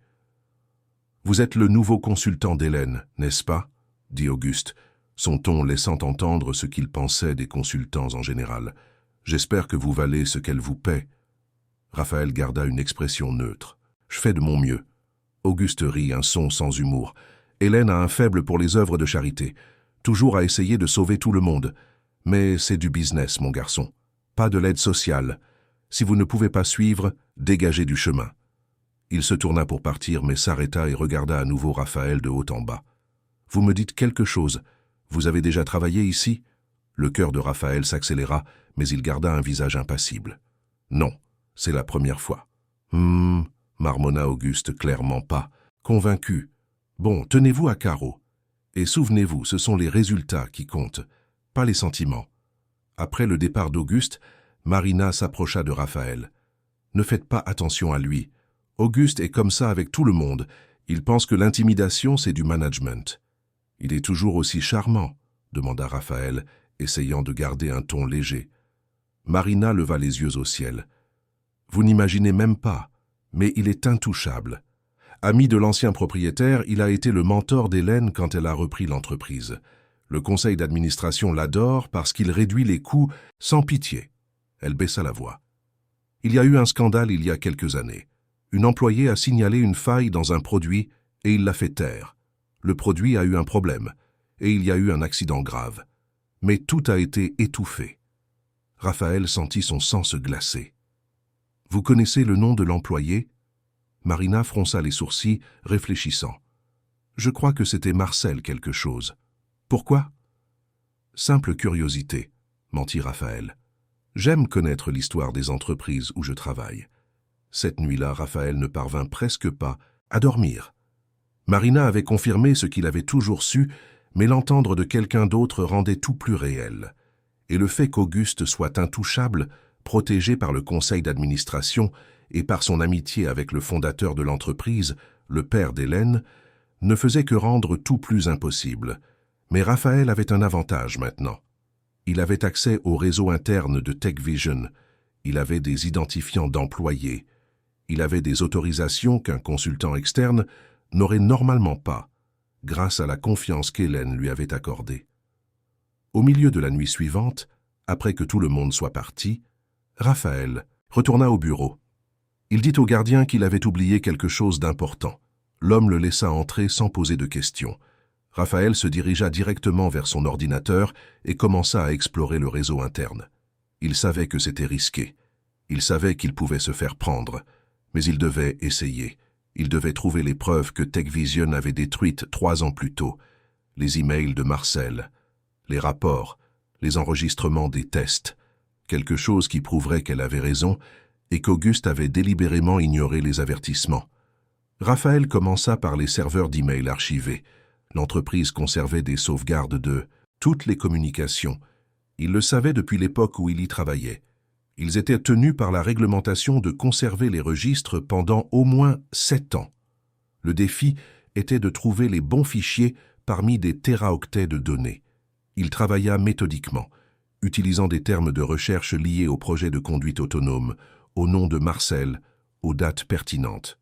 « Vous êtes le nouveau consultant d'Hélène, n'est-ce pas ?» dit Auguste, son ton laissant entendre ce qu'il pensait des consultants en général. « J'espère que vous valez ce qu'elle vous paie. » Raphaël garda une expression neutre. « Je fais de mon mieux. » Auguste rit, un son sans humour. « Hélène a un faible pour les œuvres de charité, toujours à essayer de sauver tout le monde. Mais c'est du business, mon garçon. Pas de l'aide sociale. Si vous ne pouvez pas suivre, dégagez du chemin. » Il se tourna pour partir, mais s'arrêta et regarda à nouveau Raphaël de haut en bas. « Vous me dites quelque chose. Vous avez déjà travaillé ici ?» Le cœur de Raphaël s'accéléra, mais il garda un visage impassible. « Non, c'est la première fois. » Marmonna Auguste, clairement pas. Convaincu. « Bon, tenez-vous à carreau. Et souvenez-vous, ce sont les résultats qui comptent, pas les sentiments. » Après le départ d'Auguste, Marina s'approcha de Raphaël. « Ne faites pas attention à lui. Auguste est comme ça avec tout le monde. Il pense que l'intimidation, c'est du management. »« Il est toujours aussi charmant ?» demanda Raphaël, essayant de garder un ton léger. Marina leva les yeux au ciel. « Vous n'imaginez même pas, mais il est intouchable. Ami de l'ancien propriétaire, il a été le mentor d'Hélène quand elle a repris l'entreprise. Le conseil d'administration l'adore parce qu'il réduit les coûts sans pitié. » Elle baissa la voix. « Il y a eu un scandale il y a quelques années. Une employée a signalé une faille dans un produit et il l'a fait taire. Le produit a eu un problème et il y a eu un accident grave. Mais tout a été étouffé. » Raphaël sentit son sang se glacer. « Vous connaissez le nom de l'employé » Marina fronça les sourcils, réfléchissant. « Je crois que c'était Marcel quelque chose. Pourquoi ?»« Simple curiosité, » mentit Raphaël. « J'aime connaître l'histoire des entreprises où je travaille. » Cette nuit-là, Raphaël ne parvint presque pas à dormir. Marina avait confirmé ce qu'il avait toujours su, mais l'entendre de quelqu'un d'autre rendait tout plus réel. Et le fait qu'Auguste soit intouchable, protégé par le conseil d'administration et par son amitié avec le fondateur de l'entreprise, le père d'Hélène, ne faisait que rendre tout plus impossible. Mais Raphaël avait un avantage maintenant. Il avait accès au réseau interne de TechVision. Il avait des identifiants d'employés. Il avait des autorisations qu'un consultant externe n'aurait normalement pas, grâce à la confiance qu'Hélène lui avait accordée. Au milieu de la nuit suivante, après que tout le monde soit parti, Raphaël retourna au bureau. Il dit au gardien qu'il avait oublié quelque chose d'important. L'homme le laissa entrer sans poser de questions. Raphaël se dirigea directement vers son ordinateur et commença à explorer le réseau interne. Il savait que c'était risqué. Il savait qu'il pouvait se faire prendre. Mais il devait essayer. Il devait trouver les preuves que TechVision avait détruites 3 ans plus tôt. Les emails de Marcel, les rapports, les enregistrements des tests. Quelque chose qui prouverait qu'elle avait raison et qu'Auguste avait délibérément ignoré les avertissements. Raphaël commença par les serveurs d'email archivés. L'entreprise conservait des sauvegardes de toutes les communications. Il le savait depuis l'époque où il y travaillait. Ils étaient tenus par la réglementation de conserver les registres pendant au moins 7 ans. Le défi était de trouver les bons fichiers parmi des téraoctets de données. Il travailla méthodiquement, utilisant des termes de recherche liés au projet de conduite autonome, au nom de Marcel, aux dates pertinentes.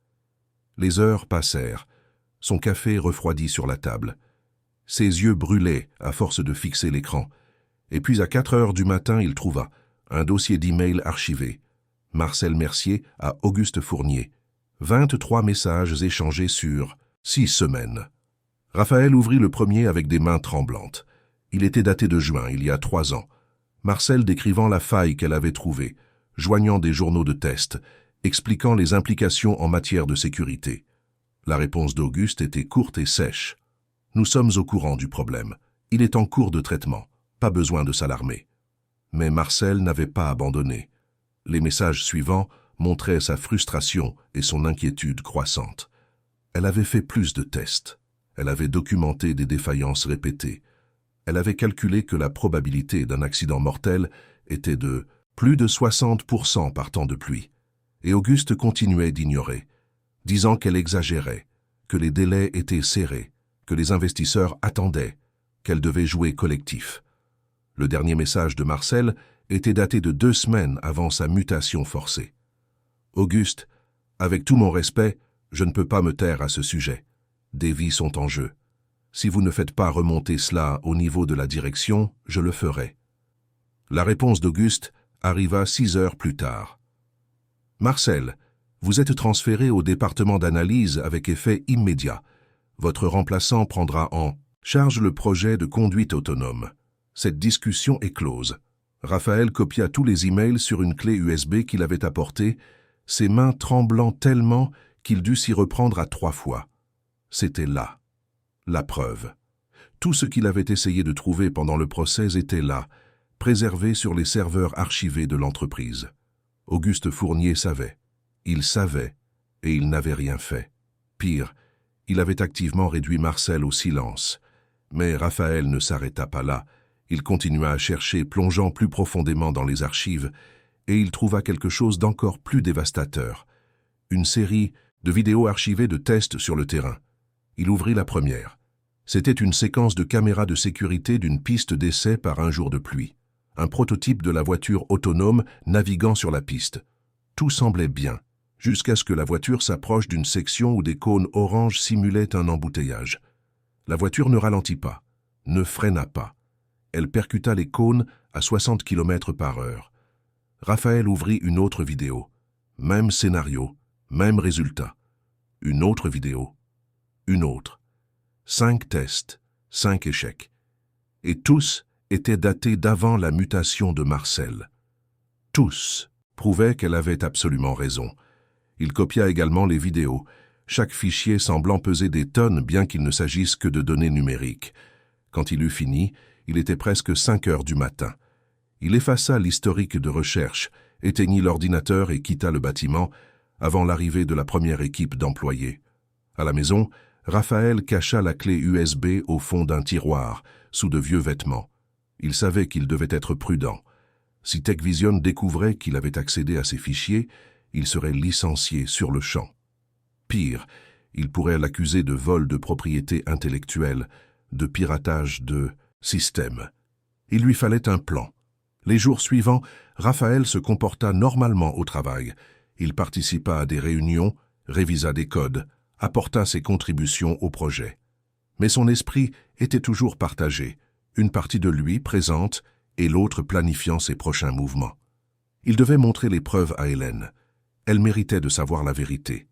Les heures passèrent. Son café refroidit sur la table. Ses yeux brûlaient à force de fixer l'écran. Et puis à 4 heures du matin, il trouva un dossier d'email archivé. Marcel Mercier à Auguste Fournier. 23 messages échangés sur 6 semaines. Raphaël ouvrit le premier avec des mains tremblantes. Il était daté de juin, il y a 3 ans. Marcel décrivant la faille qu'elle avait trouvée, joignant des journaux de test, expliquant les implications en matière de sécurité. La réponse d'Auguste était courte et sèche. « Nous sommes au courant du problème. Il est en cours de traitement. Pas besoin de s'alarmer. » Mais Marcel n'avait pas abandonné. Les messages suivants montraient sa frustration et son inquiétude croissante. Elle avait fait plus de tests. Elle avait documenté des défaillances répétées. Elle avait calculé que la probabilité d'un accident mortel était de plus de 60% par temps de pluie. Et Auguste continuait d'ignorer, disant qu'elle exagérait, que les délais étaient serrés, que les investisseurs attendaient, qu'elle devait jouer collectif. Le dernier message de Marcel était daté de 2 semaines avant sa mutation forcée. « Auguste, avec tout mon respect, je ne peux pas me taire à ce sujet. Des vies sont en jeu. Si vous ne faites pas remonter cela au niveau de la direction, je le ferai. » La réponse d'Auguste arriva 6 heures plus tard. « Marcel, vous êtes transféré au département d'analyse avec effet immédiat. Votre remplaçant prendra en charge le projet de conduite autonome. Cette discussion est close. » Raphaël copia tous les emails sur une clé USB qu'il avait apportée, ses mains tremblant tellement qu'il dut s'y reprendre à 3 fois. C'était là, la preuve. Tout ce qu'il avait essayé de trouver pendant le procès était là, préservé sur les serveurs archivés de l'entreprise. Auguste Fournier savait. Il savait, et il n'avait rien fait. Pire, il avait activement réduit Marcel au silence. Mais Raphaël ne s'arrêta pas là. Il continua à chercher, plongeant plus profondément dans les archives, et il trouva quelque chose d'encore plus dévastateur. Une série de vidéos archivées de tests sur le terrain. Il ouvrit la première. C'était une séquence de caméras de sécurité d'une piste d'essai par un jour de pluie. Un prototype de la voiture autonome naviguant sur la piste. Tout semblait bien, jusqu'à ce que la voiture s'approche d'une section où des cônes orange simulaient un embouteillage. La voiture ne ralentit pas, ne freina pas. Elle percuta les cônes à 60 km/h. Raphaël ouvrit une autre vidéo. Même scénario, même résultat. Une autre vidéo. Une autre. 5 tests, 5 échecs. Et tous étaient datés d'avant la mutation de Marcel. tous, prouvaient qu'elle avait absolument raison. Il copia également les vidéos, chaque fichier semblant peser des tonnes bien qu'il ne s'agisse que de données numériques. Quand il eut fini, il était presque 5 heures du matin. Il effaça l'historique de recherche, éteignit l'ordinateur et quitta le bâtiment avant l'arrivée de la première équipe d'employés. À la maison, Raphaël cacha la clé USB au fond d'un tiroir, sous de vieux vêtements. Il savait qu'il devait être prudent. Si TechVision découvrait qu'il avait accédé à ces fichiers, il serait licencié sur le champ. Pire, il pourrait l'accuser de vol de propriété intellectuelle, de piratage de système. Il lui fallait un plan. Les jours suivants, Raphaël se comporta normalement au travail. Il participa à des réunions, révisa des codes, apporta ses contributions au projet. Mais son esprit était toujours partagé, une partie de lui présente et l'autre planifiant ses prochains mouvements. Il devait montrer les preuves à Hélène. Elle méritait de savoir la vérité.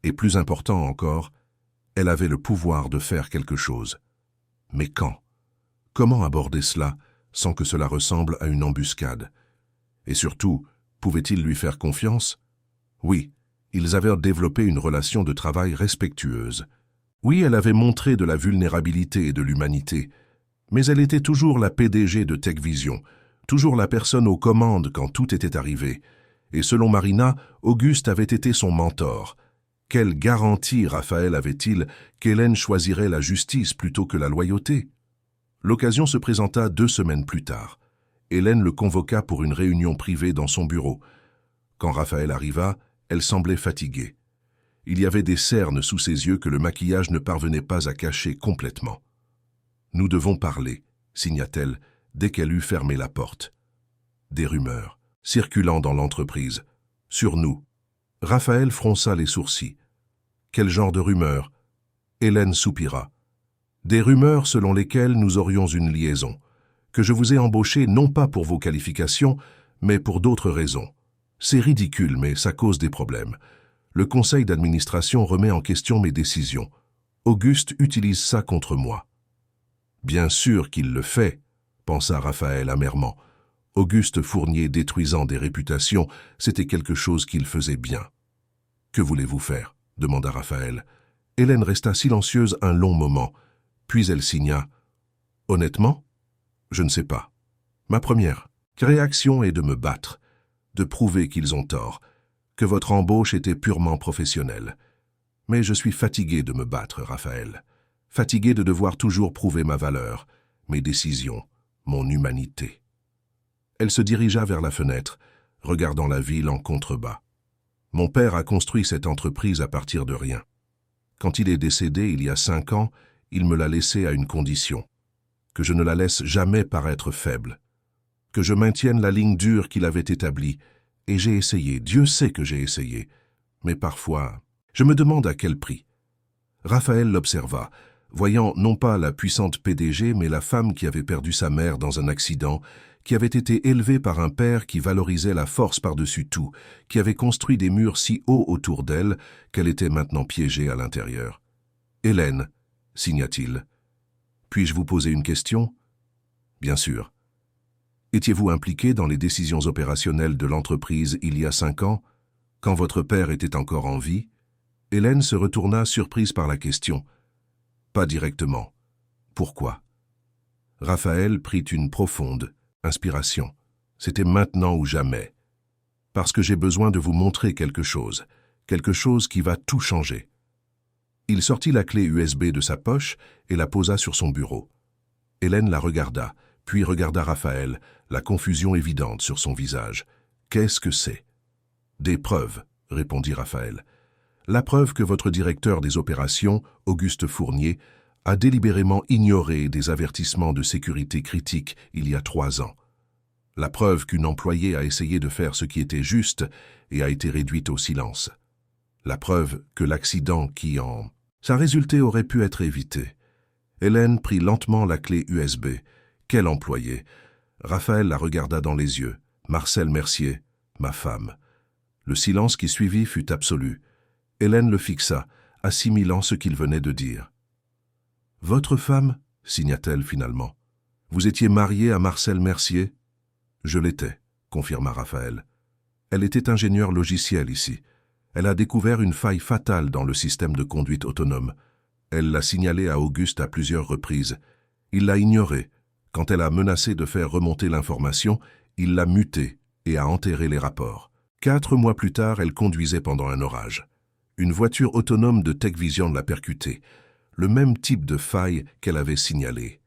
Et plus important encore, elle avait le pouvoir de faire quelque chose. Mais quand? Comment aborder cela sans que cela ressemble à une embuscade? Et surtout, pouvait-il lui faire confiance? Oui, ils avaient développé une relation de travail respectueuse. Oui, elle avait montré de la vulnérabilité et de l'humanité, mais elle était toujours la PDG de TechVision, toujours la personne aux commandes quand tout était arrivé. Et selon Marina, Auguste avait été son mentor. Quelle garantie Raphaël avait-il qu'Hélène choisirait la justice plutôt que la loyauté? L'occasion se présenta 2 semaines plus tard. Hélène le convoqua pour une réunion privée dans son bureau. Quand Raphaël arriva, elle semblait fatiguée. Il y avait des cernes sous ses yeux que le maquillage ne parvenait pas à cacher complètement. « Nous devons parler », signa-t-elle dès qu'elle eut fermé la porte. Des rumeurs, circulant dans l'entreprise, sur nous. Raphaël fronça les sourcils. Quel genre de rumeurs? Hélène soupira. Des rumeurs selon lesquelles nous aurions une liaison, que je vous ai embauché non pas pour vos qualifications, mais pour d'autres raisons. C'est ridicule, mais ça cause des problèmes. Le conseil d'administration remet en question mes décisions. Auguste utilise ça contre moi. Bien sûr qu'il le fait, pensa Raphaël amèrement. Auguste Fournier détruisant des réputations, c'était quelque chose qu'il faisait bien. « Que voulez-vous faire » demanda Raphaël. Hélène resta silencieuse un long moment, puis elle signa. « Honnêtement, je ne sais pas. Ma première réaction est de me battre, de prouver qu'ils ont tort, que votre embauche était purement professionnelle. Mais je suis fatigué de me battre, Raphaël. Fatigué de devoir toujours prouver ma valeur, mes décisions, mon humanité. » Elle se dirigea vers la fenêtre, regardant la ville en contrebas. « Mon père a construit cette entreprise à partir de rien. Quand il est décédé il y a 5 ans, il me l'a laissée à une condition, que je ne la laisse jamais paraître faible, que je maintienne la ligne dure qu'il avait établie, et j'ai essayé, Dieu sait que j'ai essayé, mais parfois, je me demande à quel prix. » Raphaël l'observa, voyant non pas la puissante PDG, mais la femme qui avait perdu sa mère dans un accident, qui avait été élevée par un père qui valorisait la force par-dessus tout, qui avait construit des murs si hauts autour d'elle qu'elle était maintenant piégée à l'intérieur. « Hélène, » signa-t-il, « puis-je vous poser une question ?»« Bien sûr. Étiez-vous impliqué dans les décisions opérationnelles de l'entreprise il y a 5 ans, quand votre père était encore en vie ?» Hélène se retourna surprise par la question. « Pas directement. Pourquoi ?» Raphaël prit une profonde inspiration. C'était maintenant ou jamais. Parce que j'ai besoin de vous montrer quelque chose qui va tout changer. Il sortit la clé USB de sa poche et la posa sur son bureau. Hélène la regarda, puis regarda Raphaël, la confusion évidente sur son visage. « Qu'est-ce que c'est ?»« Des preuves, » répondit Raphaël. « La preuve que votre directeur des opérations, Auguste Fournier, a délibérément ignoré des avertissements de sécurité critiques il y a 3 ans. La preuve qu'une employée a essayé de faire ce qui était juste et a été réduite au silence. La preuve que l'accident qui en sa résulté aurait pu être évité. » Hélène prit lentement la clé USB. Quel employé? Raphaël la regarda dans les yeux. Marcel Mercier, ma femme. Le silence qui suivit fut absolu. Hélène le fixa, assimilant ce qu'il venait de dire. « Votre femme » signa-t-elle finalement. « Vous étiez marié à Marcel Mercier ?»« Je l'étais. » confirma Raphaël. Elle était ingénieure logicielle ici. Elle a découvert une faille fatale dans le système de conduite autonome. Elle l'a signalé à Auguste à plusieurs reprises. Il l'a ignoré. Quand elle a menacé de faire remonter l'information, il l'a mutée et a enterré les rapports. 4 mois plus tard, elle conduisait pendant un orage. Une voiture autonome de TechVision l'a percutée, le même type de faille qu'elle avait signalée.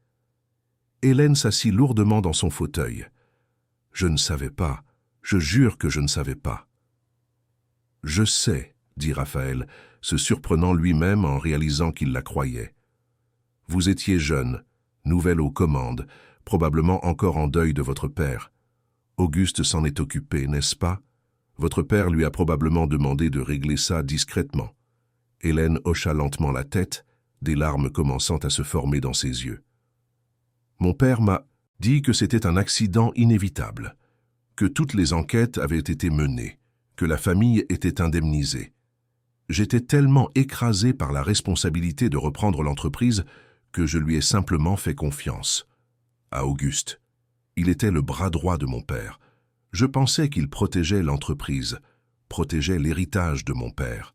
Hélène s'assit lourdement dans son fauteuil. « Je ne savais pas. Je jure que je ne savais pas. »« Je sais, » dit Raphaël, se surprenant lui-même en réalisant qu'il la croyait. « Vous étiez jeune, nouvelle aux commandes, probablement encore en deuil de votre père. Auguste s'en est occupé, n'est-ce pas? Votre père lui a probablement demandé de régler ça discrètement. » Hélène hocha lentement la tête, des larmes commençant à se former dans ses yeux. « Mon père m'a dit que c'était un accident inévitable, que toutes les enquêtes avaient été menées, que la famille était indemnisée. J'étais tellement écrasé par la responsabilité de reprendre l'entreprise que je lui ai simplement fait confiance. À Auguste. Il était le bras droit de mon père. Je pensais qu'il protégeait l'entreprise, protégeait l'héritage de mon père.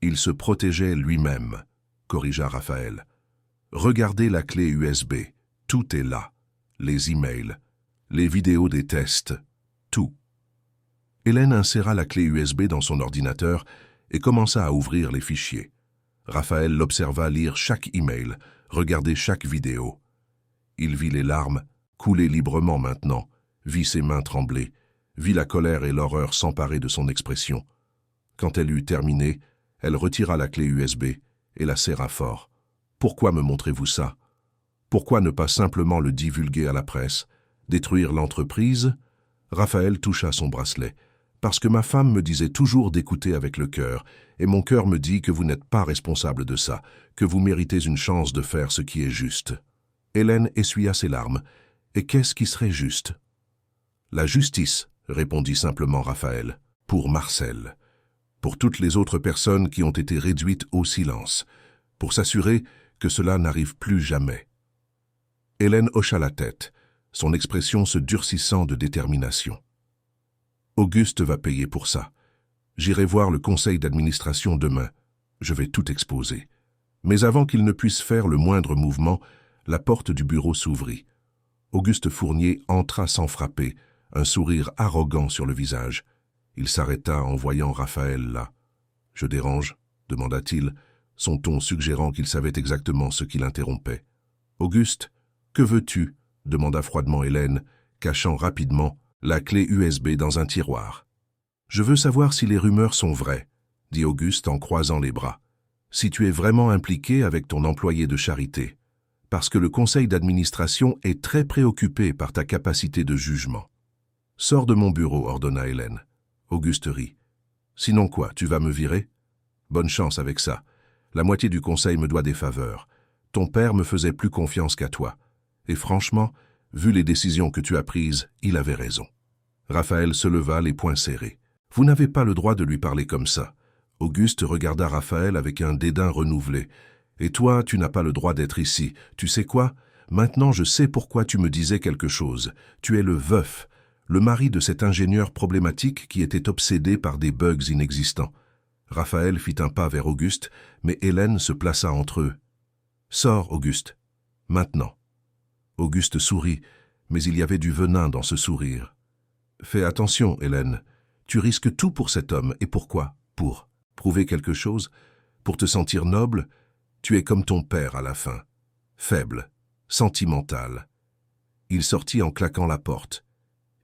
Il se protégeait lui-même, corrigea Raphaël. Regardez la clé USB, tout est là. Les emails, les vidéos des tests, tout. Hélène inséra la clé USB dans son ordinateur et commença à ouvrir les fichiers. Raphaël l'observa lire chaque email, regarder chaque vidéo. Il vit les larmes couler librement maintenant, vit ses mains trembler, vit la colère et l'horreur s'emparer de son expression. Quand elle eut terminé, elle retira la clé USB et la serra fort. « Pourquoi me montrez-vous ça? Pourquoi ne pas simplement le divulguer à la presse? Détruire l'entreprise ?» Raphaël toucha son bracelet. « Parce que ma femme me disait toujours d'écouter avec le cœur, et mon cœur me dit que vous n'êtes pas responsable de ça, que vous méritez une chance de faire ce qui est juste. » Hélène essuya ses larmes. « Et qu'est-ce qui serait juste? »« La justice, » répondit simplement Raphaël, « pour Marcel, pour toutes les autres personnes qui ont été réduites au silence, pour s'assurer que cela n'arrive plus jamais. » Hélène hocha la tête, son expression se durcissant de détermination. « Auguste va payer pour ça. J'irai voir le conseil d'administration demain. Je vais tout exposer. » Mais avant qu'il ne puisse faire le moindre mouvement, la porte du bureau s'ouvrit. Auguste Fournier entra sans frapper, un sourire arrogant sur le visage. Il s'arrêta en voyant Raphaël là. « Je dérange ?» demanda-t-il, son ton suggérant qu'il savait exactement ce qui l'interrompait. « Auguste, que veux-tu » demanda froidement Hélène, cachant rapidement la clé USB dans un tiroir. « Je veux savoir si les rumeurs sont vraies, » dit Auguste en croisant les bras. « Si tu es vraiment impliqué avec ton employé de charité, parce que le conseil d'administration est très préoccupé par ta capacité de jugement. »« Sors de mon bureau, » ordonna Hélène. Auguste rit. « Sinon quoi, tu vas me virer ? Bonne chance avec ça. La moitié du conseil me doit des faveurs. Ton père me faisait plus confiance qu'à toi. Et franchement, vu les décisions que tu as prises, il avait raison. » Raphaël se leva, les poings serrés. « Vous n'avez pas le droit de lui parler comme ça. » Auguste regarda Raphaël avec un dédain renouvelé. « Et toi, tu n'as pas le droit d'être ici. Tu sais quoi? Maintenant, je sais pourquoi tu me disais quelque chose. Tu es le veuf, le mari de cet ingénieur problématique qui était obsédé par des bugs inexistants. » Raphaël fit un pas vers Auguste, mais Hélène se plaça entre eux. « Sors, Auguste. Maintenant. » Auguste sourit, mais il y avait du venin dans ce sourire. « Fais attention, Hélène. Tu risques tout pour cet homme. Et pourquoi? Pour prouver quelque chose? Pour te sentir noble? Tu es comme ton père à la fin. Faible, sentimental. » Il sortit en claquant la porte.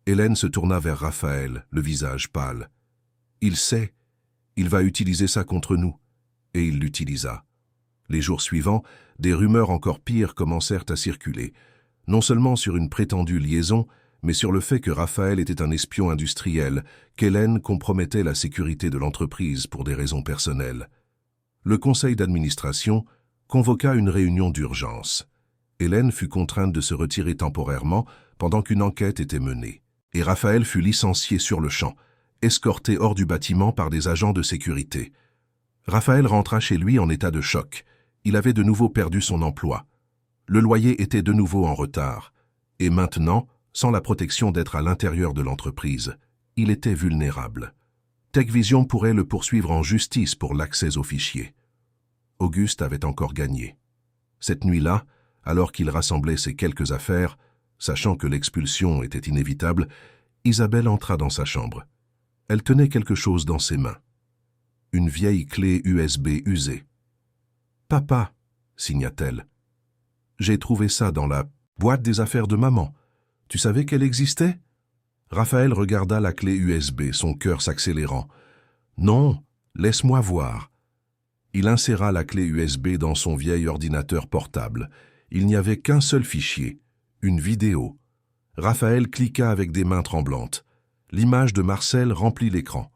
Hélène se tourna vers Raphaël, le visage pâle. « Il sait. Il va utiliser ça contre nous. » Et il l'utilisa. Les jours suivants, des rumeurs encore pires commencèrent à circuler, non seulement sur une prétendue liaison, mais sur le fait que Raphaël était un espion industriel, qu'Hélène compromettait la sécurité de l'entreprise pour des raisons personnelles. Le conseil d'administration convoqua une réunion d'urgence. Hélène fut contrainte de se retirer temporairement pendant qu'une enquête était menée, et Raphaël fut licencié sur le champ, escorté hors du bâtiment par des agents de sécurité. Raphaël rentra chez lui en état de choc. Il avait de nouveau perdu son emploi. Le loyer était de nouveau en retard. Et maintenant, Sans la protection d'être à l'intérieur de l'entreprise, il était vulnérable. TechVision pourrait le poursuivre en justice pour l'accès aux fichiers. Auguste avait encore gagné. Cette nuit-là, alors qu'il rassemblait ses quelques affaires, sachant que l'expulsion était inévitable, Isabelle entra dans sa chambre. Elle tenait quelque chose dans ses mains. Une vieille clé USB usée. « Papa », signa-t-elle. « J'ai trouvé ça dans la boîte des affaires de maman. Tu savais qu'elle existait ?» Raphaël regarda la clé USB, son cœur s'accélérant. « Non, laisse-moi voir. » Il inséra la clé USB dans son vieil ordinateur portable. Il n'y avait qu'un seul fichier, une vidéo. Raphaël cliqua avec des mains tremblantes. L'image de Marcel remplit l'écran.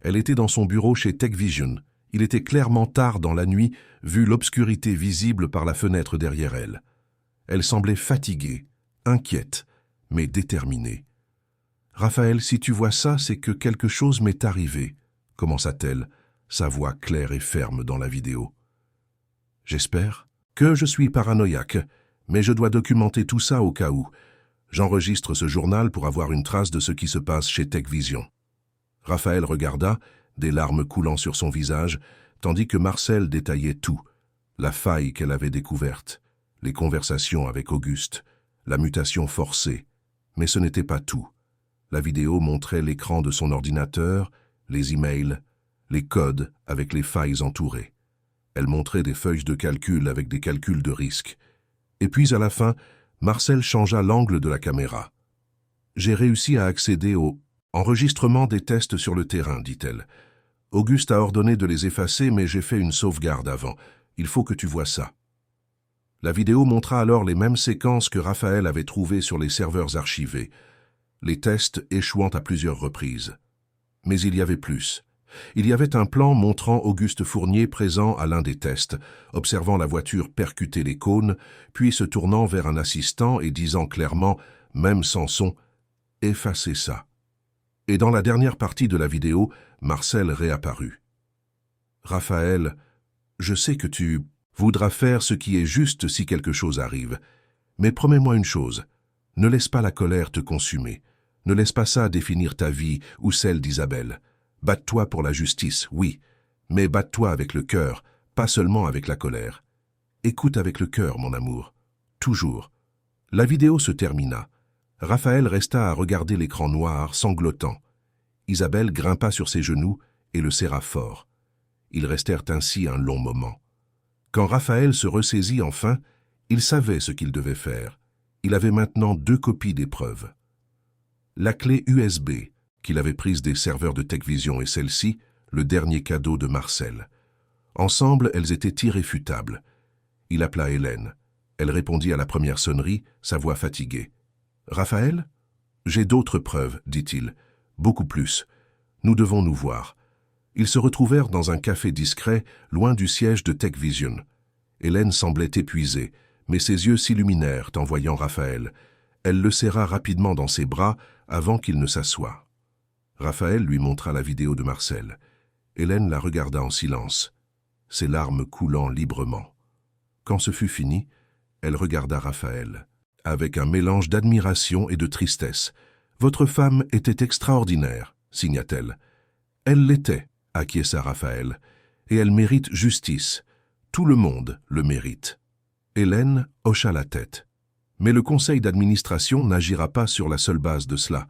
Elle était dans son bureau chez TechVision. Il était clairement tard dans la nuit, vu l'obscurité visible par la fenêtre derrière elle. Elle semblait fatiguée, inquiète, mais déterminée. « Raphaël, si tu vois ça, c'est que quelque chose m'est arrivé, » commença-t-elle, sa voix claire et ferme dans la vidéo. « J'espère que je suis paranoïaque, mais je dois documenter tout ça au cas où. J'enregistre ce journal pour avoir une trace de ce qui se passe chez TechVision. » Raphaël regarda, des larmes coulant sur son visage, tandis que Marcel détaillait tout, la faille qu'elle avait découverte, les conversations avec Auguste, la mutation forcée. Mais ce n'était pas tout. La vidéo montrait l'écran de son ordinateur, les emails, les codes avec les failles entourées. Elle montrait des feuilles de calcul avec des calculs de risque. Et puis, à la fin, Marcel changea l'angle de la caméra. « J'ai réussi à accéder au enregistrement des tests sur le terrain, dit-elle. Auguste a ordonné de les effacer, mais j'ai fait une sauvegarde avant. Il faut que tu vois ça. » La vidéo montra alors les mêmes séquences que Raphaël avait trouvées sur les serveurs archivés, les tests échouant à plusieurs reprises. Mais il y avait plus. Il y avait un plan montrant Auguste Fournier présent à l'un des tests, observant la voiture percuter les cônes, puis se tournant vers un assistant et disant clairement, même sans son, « Effacez ça ». Et dans la dernière partie de la vidéo, Marcel réapparut. « Raphaël, je sais que tu voudras faire ce qui est juste si quelque chose arrive, mais promets-moi une chose, ne laisse pas la colère te consumer, ne laisse pas ça définir ta vie ou celle d'Isabelle. Batte-toi pour la justice, oui, mais batte-toi avec le cœur, pas seulement avec la colère. Écoute avec le cœur, mon amour. Toujours. » La vidéo se termina. Raphaël resta à regarder l'écran noir, sanglotant. Isabelle grimpa sur ses genoux et le serra fort. Ils restèrent ainsi un long moment. Quand Raphaël se ressaisit enfin, il savait ce qu'il devait faire. Il avait maintenant 2 copies des preuves. La clé USB, qu'il avait prise des serveurs de TechVision, et celle-ci, le dernier cadeau de Marcel. Ensemble, elles étaient irréfutables. Il appela Hélène. Elle répondit à la première sonnerie, sa voix fatiguée. « Raphaël ? J'ai d'autres preuves, dit-il. Beaucoup plus. Nous devons nous voir. » Ils se retrouvèrent dans un café discret, loin du siège de TechVision. Hélène semblait épuisée, mais ses yeux s'illuminèrent en voyant Raphaël. Elle le serra rapidement dans ses bras avant qu'il ne s'assoie. Raphaël lui montra la vidéo de Marcel. Hélène la regarda en silence, ses larmes coulant librement. Quand ce fut fini, elle regarda Raphaël, avec un mélange d'admiration et de tristesse. « Votre femme était extraordinaire, » signa-t-elle. « Elle l'était, » acquiesça Raphaël, « et elle mérite justice. Tout le monde le mérite. » Hélène hocha la tête. Mais le conseil d'administration n'agira pas sur la seule base de cela.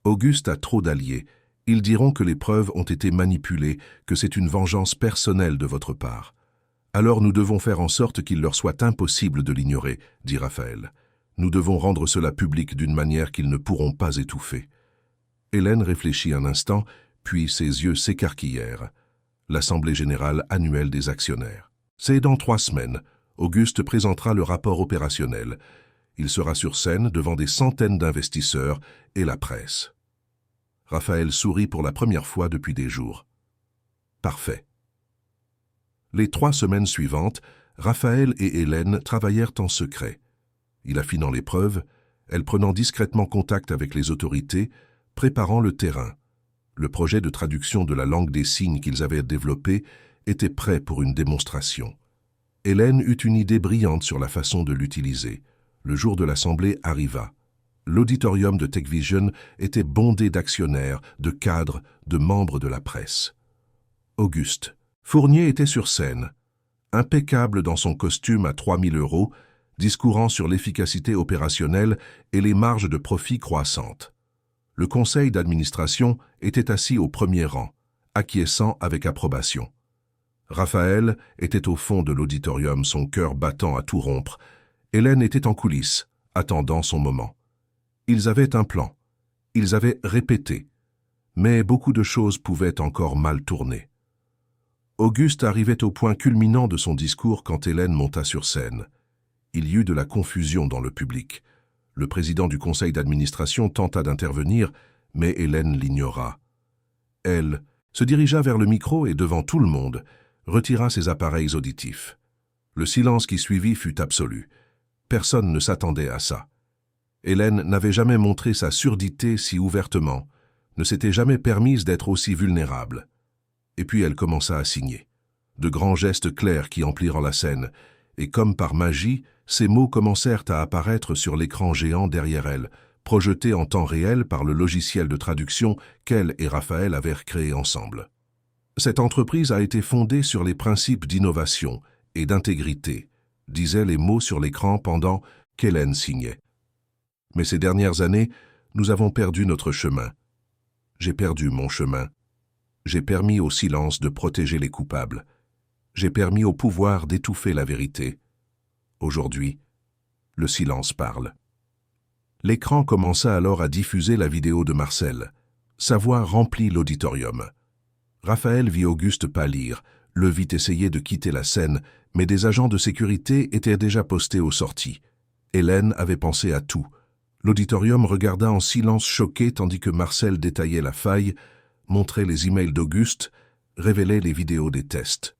Auguste a trop d'alliés. Ils diront que les preuves ont été manipulées, que c'est une vengeance personnelle de votre part. Alors nous devons faire en sorte qu'il leur soit impossible de l'ignorer, dit Raphaël. Nous devons rendre cela public d'une manière qu'ils ne pourront pas étouffer. Hélène réfléchit un instant, puis ses yeux s'écarquillèrent. L'Assemblée générale annuelle des actionnaires. C'est dans 3 semaines. Auguste présentera le rapport opérationnel. Il sera sur scène devant des centaines d'investisseurs et la presse. Raphaël sourit pour la première fois depuis des jours. Parfait. Les 3 semaines suivantes, Raphaël et Hélène travaillèrent en secret. Il affinant les preuves, elle prenant discrètement contact avec les autorités, préparant le terrain. Le projet de traduction de la langue des signes qu'ils avaient développé était prêt pour une démonstration. Hélène eut une idée brillante sur la façon de l'utiliser. Le jour de l'assemblée arriva. l'auditorium de TechVision était bondé d'actionnaires, de cadres, de membres de la presse. Auguste Fournier était sur scène, impeccable dans son costume à 3 000 €, discourant sur l'efficacité opérationnelle et les marges de profit croissantes. Le conseil d'administration était assis au premier rang, acquiesçant avec approbation. Raphaël était au fond de l'auditorium, son cœur battant à tout rompre. Hélène était en coulisses, attendant son moment. Ils avaient un plan, ils avaient répété, mais beaucoup de choses pouvaient encore mal tourner. Auguste arrivait au point culminant de son discours quand Hélène monta sur scène. Il y eut de la confusion dans le public. Le président du conseil d'administration tenta d'intervenir, mais Hélène l'ignora. Elle se dirigea vers le micro et, devant tout le monde, retira ses appareils auditifs. Le silence qui suivit fut absolu. Personne ne s'attendait à ça. Hélène n'avait jamais montré sa surdité si ouvertement, ne s'était jamais permise d'être aussi vulnérable. Et puis elle commença à signer. De grands gestes clairs qui emplirent la scène, et comme par magie, ces mots commencèrent à apparaître sur l'écran géant derrière elle, projetés en temps réel par le logiciel de traduction qu'elle et Raphaël avaient créé ensemble. Cette entreprise a été fondée sur les principes d'innovation et d'intégrité, disaient les mots sur l'écran pendant qu'Hélène signait. Mais ces dernières années, nous avons perdu notre chemin. J'ai perdu mon chemin. J'ai permis au silence de protéger les coupables. J'ai permis au pouvoir d'étouffer la vérité. Aujourd'hui, le silence parle. L'écran commença alors à diffuser la vidéo de Marcel. Sa voix remplit l'auditorium. Raphaël vit Auguste pâlir, le vit essayer de quitter la scène, mais des agents de sécurité étaient déjà postés aux sorties. Hélène avait pensé à tout. L'auditorium regarda en silence choqué tandis que Marcel détaillait la faille, montrait les emails d'Auguste, révélait les vidéos des tests.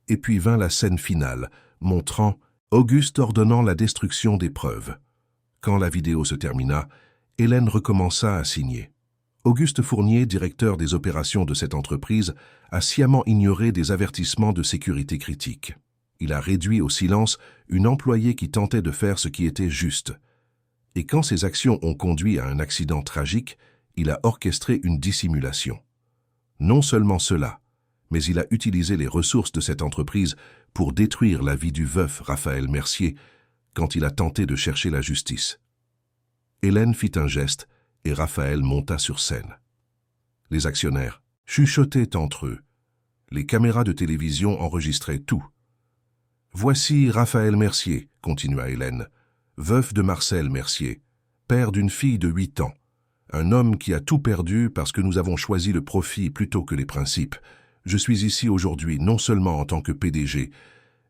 Et puis vint la scène finale, montrant Auguste ordonnant la destruction des preuves. Quand la vidéo se termina, Hélène recommença à signer. Auguste Fournier, directeur des opérations de cette entreprise, a sciemment ignoré des avertissements de sécurité critiques. Il a réduit au silence une employée qui tentait de faire ce qui était juste. Et quand ces actions ont conduit à un accident tragique, il a orchestré une dissimulation. Non seulement cela, mais il a utilisé les ressources de cette entreprise pour détruire la vie du veuf Raphaël Mercier quand il a tenté de chercher la justice. Hélène fit un geste et Raphaël monta sur scène. Les actionnaires chuchotaient entre eux. Les caméras de télévision enregistraient tout. « Voici Raphaël Mercier, » continua Hélène, « veuf de Marcel Mercier, père d'une fille de 8 ans, un homme qui a tout perdu parce que nous avons choisi le profit plutôt que les principes. Je suis ici aujourd'hui non seulement en tant que PDG,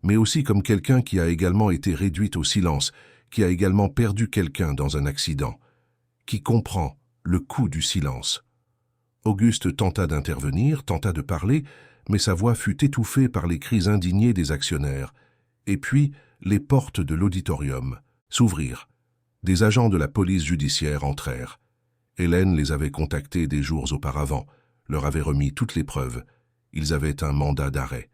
mais aussi comme quelqu'un qui a également été réduit au silence, qui a également perdu quelqu'un dans un accident, qui comprend le coût du silence. » Auguste tenta d'intervenir, tenta de parler, mais sa voix fut étouffée par les cris indignés des actionnaires. Et puis, les portes de l'auditorium s'ouvrirent. Des agents de la police judiciaire entrèrent. Hélène les avait contactés des jours auparavant, leur avait remis toutes les preuves. Ils avaient un mandat d'arrêt.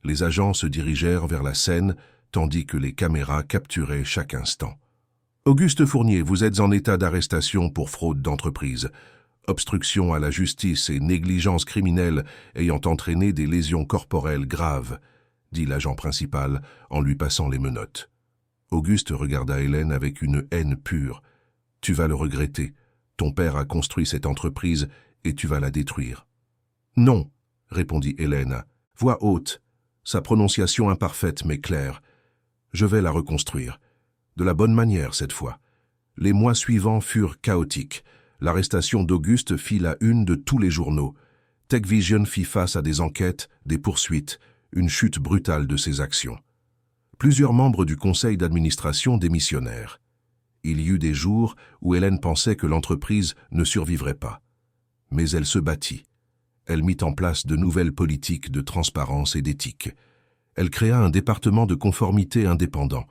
Les agents se dirigèrent vers la scène, tandis que les caméras capturaient chaque instant. « Auguste Fournier, vous êtes en état d'arrestation pour fraude d'entreprise, obstruction à la justice et négligence criminelle ayant entraîné des lésions corporelles graves, » dit l'agent principal en lui passant les menottes. Auguste regarda Hélène avec une haine pure. « Tu vas le regretter. Ton père a construit cette entreprise et tu vas la détruire. »« Non, » répondit Hélène, voix haute, sa prononciation imparfaite mais claire. « Je vais la reconstruire. De la bonne manière cette fois. » Les mois suivants furent chaotiques. L'arrestation d'Auguste fit la une de tous les journaux. TechVision fit face à des enquêtes, des poursuites, une chute brutale de ses actions. Plusieurs membres du conseil d'administration démissionnèrent. Il y eut des jours où Hélène pensait que l'entreprise ne survivrait pas. Mais elle se battit. Elle mit en place de nouvelles politiques de transparence et d'éthique. Elle créa un département de conformité indépendant.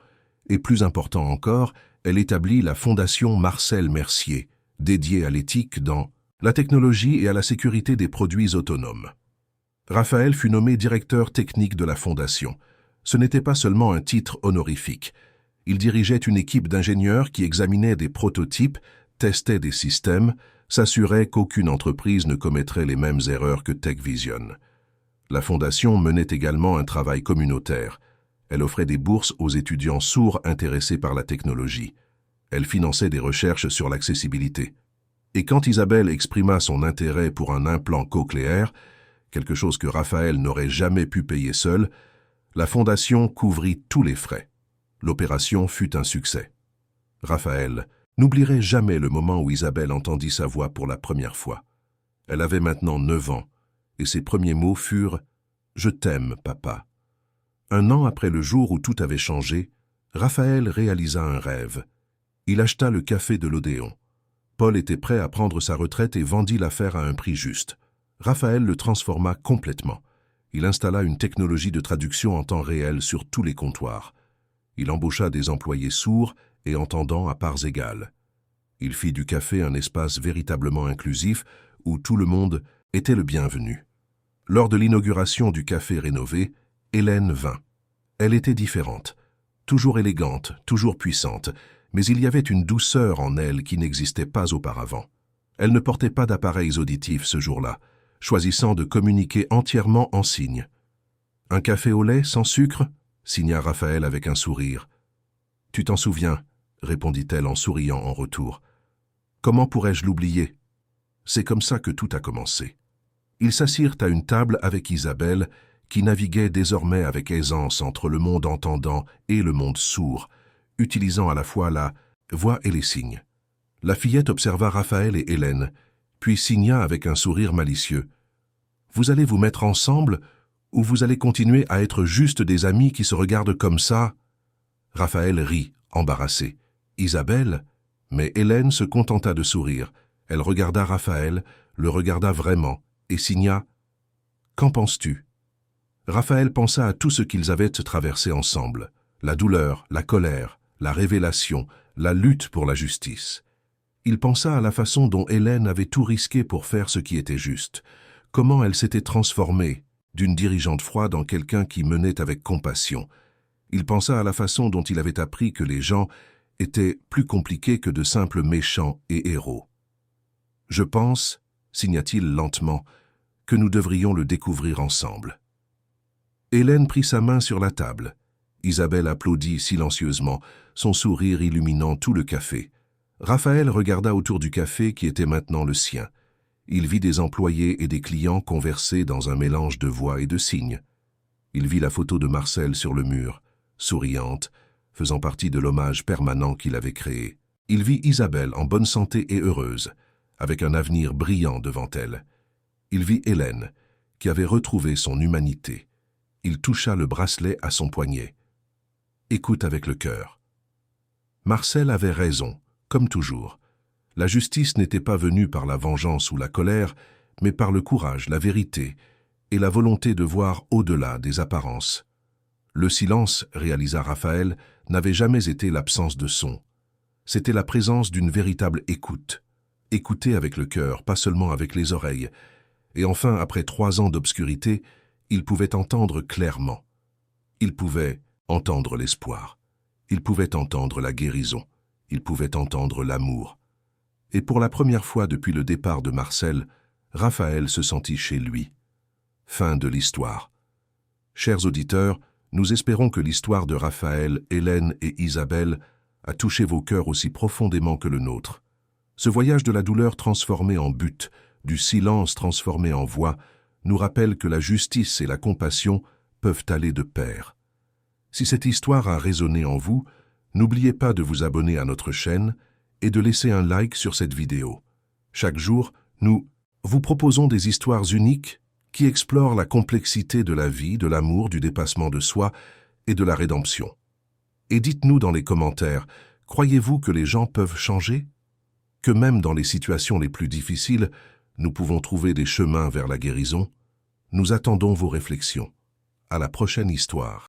Et plus important encore, elle établit la Fondation Marcel Mercier, dédiée à l'éthique dans la technologie et à la sécurité des produits autonomes. Raphaël fut nommé directeur technique de la Fondation. Ce n'était pas seulement un titre honorifique. Il dirigeait une équipe d'ingénieurs qui examinaient des prototypes, testait des systèmes, s'assurait qu'aucune entreprise ne commettrait les mêmes erreurs que TechVision. La fondation menait également un travail communautaire. Elle offrait des bourses aux étudiants sourds intéressés par la technologie. Elle finançait des recherches sur l'accessibilité. Et quand Isabelle exprima son intérêt pour un implant cochléaire, quelque chose que Raphaël n'aurait jamais pu payer seul, la fondation couvrit tous les frais. L'opération fut un succès. Raphaël n'oublierait jamais le moment où Isabelle entendit sa voix pour la première fois. Elle avait maintenant 9 ans, et ses premiers mots furent « Je t'aime, papa ». Un an après le jour où tout avait changé, Raphaël réalisa un rêve. Il acheta le café de l'Odéon. Paul était prêt à prendre sa retraite et vendit l'affaire à un prix juste. Raphaël le transforma complètement. Il installa une technologie de traduction en temps réel sur tous les comptoirs. Il embaucha des employés sourds et entendants à parts égales. Il fit du café un espace véritablement inclusif où tout le monde était le bienvenu. Lors de l'inauguration du café rénové, Hélène vint. Elle était différente, toujours élégante, toujours puissante, mais il y avait une douceur en elle qui n'existait pas auparavant. Elle ne portait pas d'appareils auditifs ce jour-là, choisissant de communiquer entièrement en signes. « Un café au lait sans sucre ?» signa Raphaël avec un sourire. « Tu t'en souviens ?» répondit-elle en souriant en retour. « Comment pourrais-je l'oublier ?» C'est comme ça que tout a commencé. Ils s'assirent à une table avec Isabelle, qui naviguait désormais avec aisance entre le monde entendant et le monde sourd, utilisant à la fois la voix et les signes. La fillette observa Raphaël et Hélène, puis signa avec un sourire malicieux. « Vous allez vous mettre ensemble ou vous allez continuer à être juste des amis qui se regardent comme ça ?» Raphaël rit, embarrassé. Isabelle, mais Hélène se contenta de sourire. Elle regarda Raphaël, le regarda vraiment, et signa « Qu'en penses-tu » Raphaël pensa à tout ce qu'ils avaient traversé ensemble, la douleur, la colère, la révélation, la lutte pour la justice. Il pensa à la façon dont Hélène avait tout risqué pour faire ce qui était juste, comment elle s'était transformée d'une dirigeante froide en quelqu'un qui menait avec compassion. Il pensa à la façon dont il avait appris que les gens étaient plus compliqués que de simples méchants et héros. « Je pense, » signa-t-il lentement, « que nous devrions le découvrir ensemble. » Hélène prit sa main sur la table. Isabelle applaudit silencieusement, son sourire illuminant tout le café. Raphaël regarda autour du café qui était maintenant le sien. Il vit des employés et des clients converser dans un mélange de voix et de signes. Il vit la photo de Marcel sur le mur, souriante, faisant partie de l'hommage permanent qu'il avait créé. Il vit Isabelle en bonne santé et heureuse, avec un avenir brillant devant elle. Il vit Hélène, qui avait retrouvé son humanité. Il toucha le bracelet à son poignet. « Écoute avec le cœur. » Marcel avait raison, comme toujours. La justice n'était pas venue par la vengeance ou la colère, mais par le courage, la vérité et la volonté de voir au-delà des apparences. Le silence, réalisa Raphaël, n'avait jamais été l'absence de son. C'était la présence d'une véritable écoute. Écouter avec le cœur, pas seulement avec les oreilles. Et enfin, après 3 ans d'obscurité, il pouvait entendre clairement. Il pouvait entendre l'espoir. Il pouvait entendre la guérison. Il pouvait entendre l'amour. Et pour la première fois depuis le départ de Marcel, Raphaël se sentit chez lui. Fin de l'histoire. Chers auditeurs, nous espérons que l'histoire de Raphaël, Hélène et Isabelle a touché vos cœurs aussi profondément que le nôtre. Ce voyage de la douleur transformée en but, du silence transformé en voix, nous rappelle que la justice et la compassion peuvent aller de pair. Si cette histoire a résonné en vous, n'oubliez pas de vous abonner à notre chaîne et de laisser un like sur cette vidéo. Chaque jour, nous vous proposons des histoires uniques qui explorent la complexité de la vie, de l'amour, du dépassement de soi et de la rédemption. Et dites-nous dans les commentaires, croyez-vous que les gens peuvent changer? Que même dans les situations les plus difficiles, nous pouvons trouver des chemins vers la guérison? Nous attendons vos réflexions. À la prochaine histoire.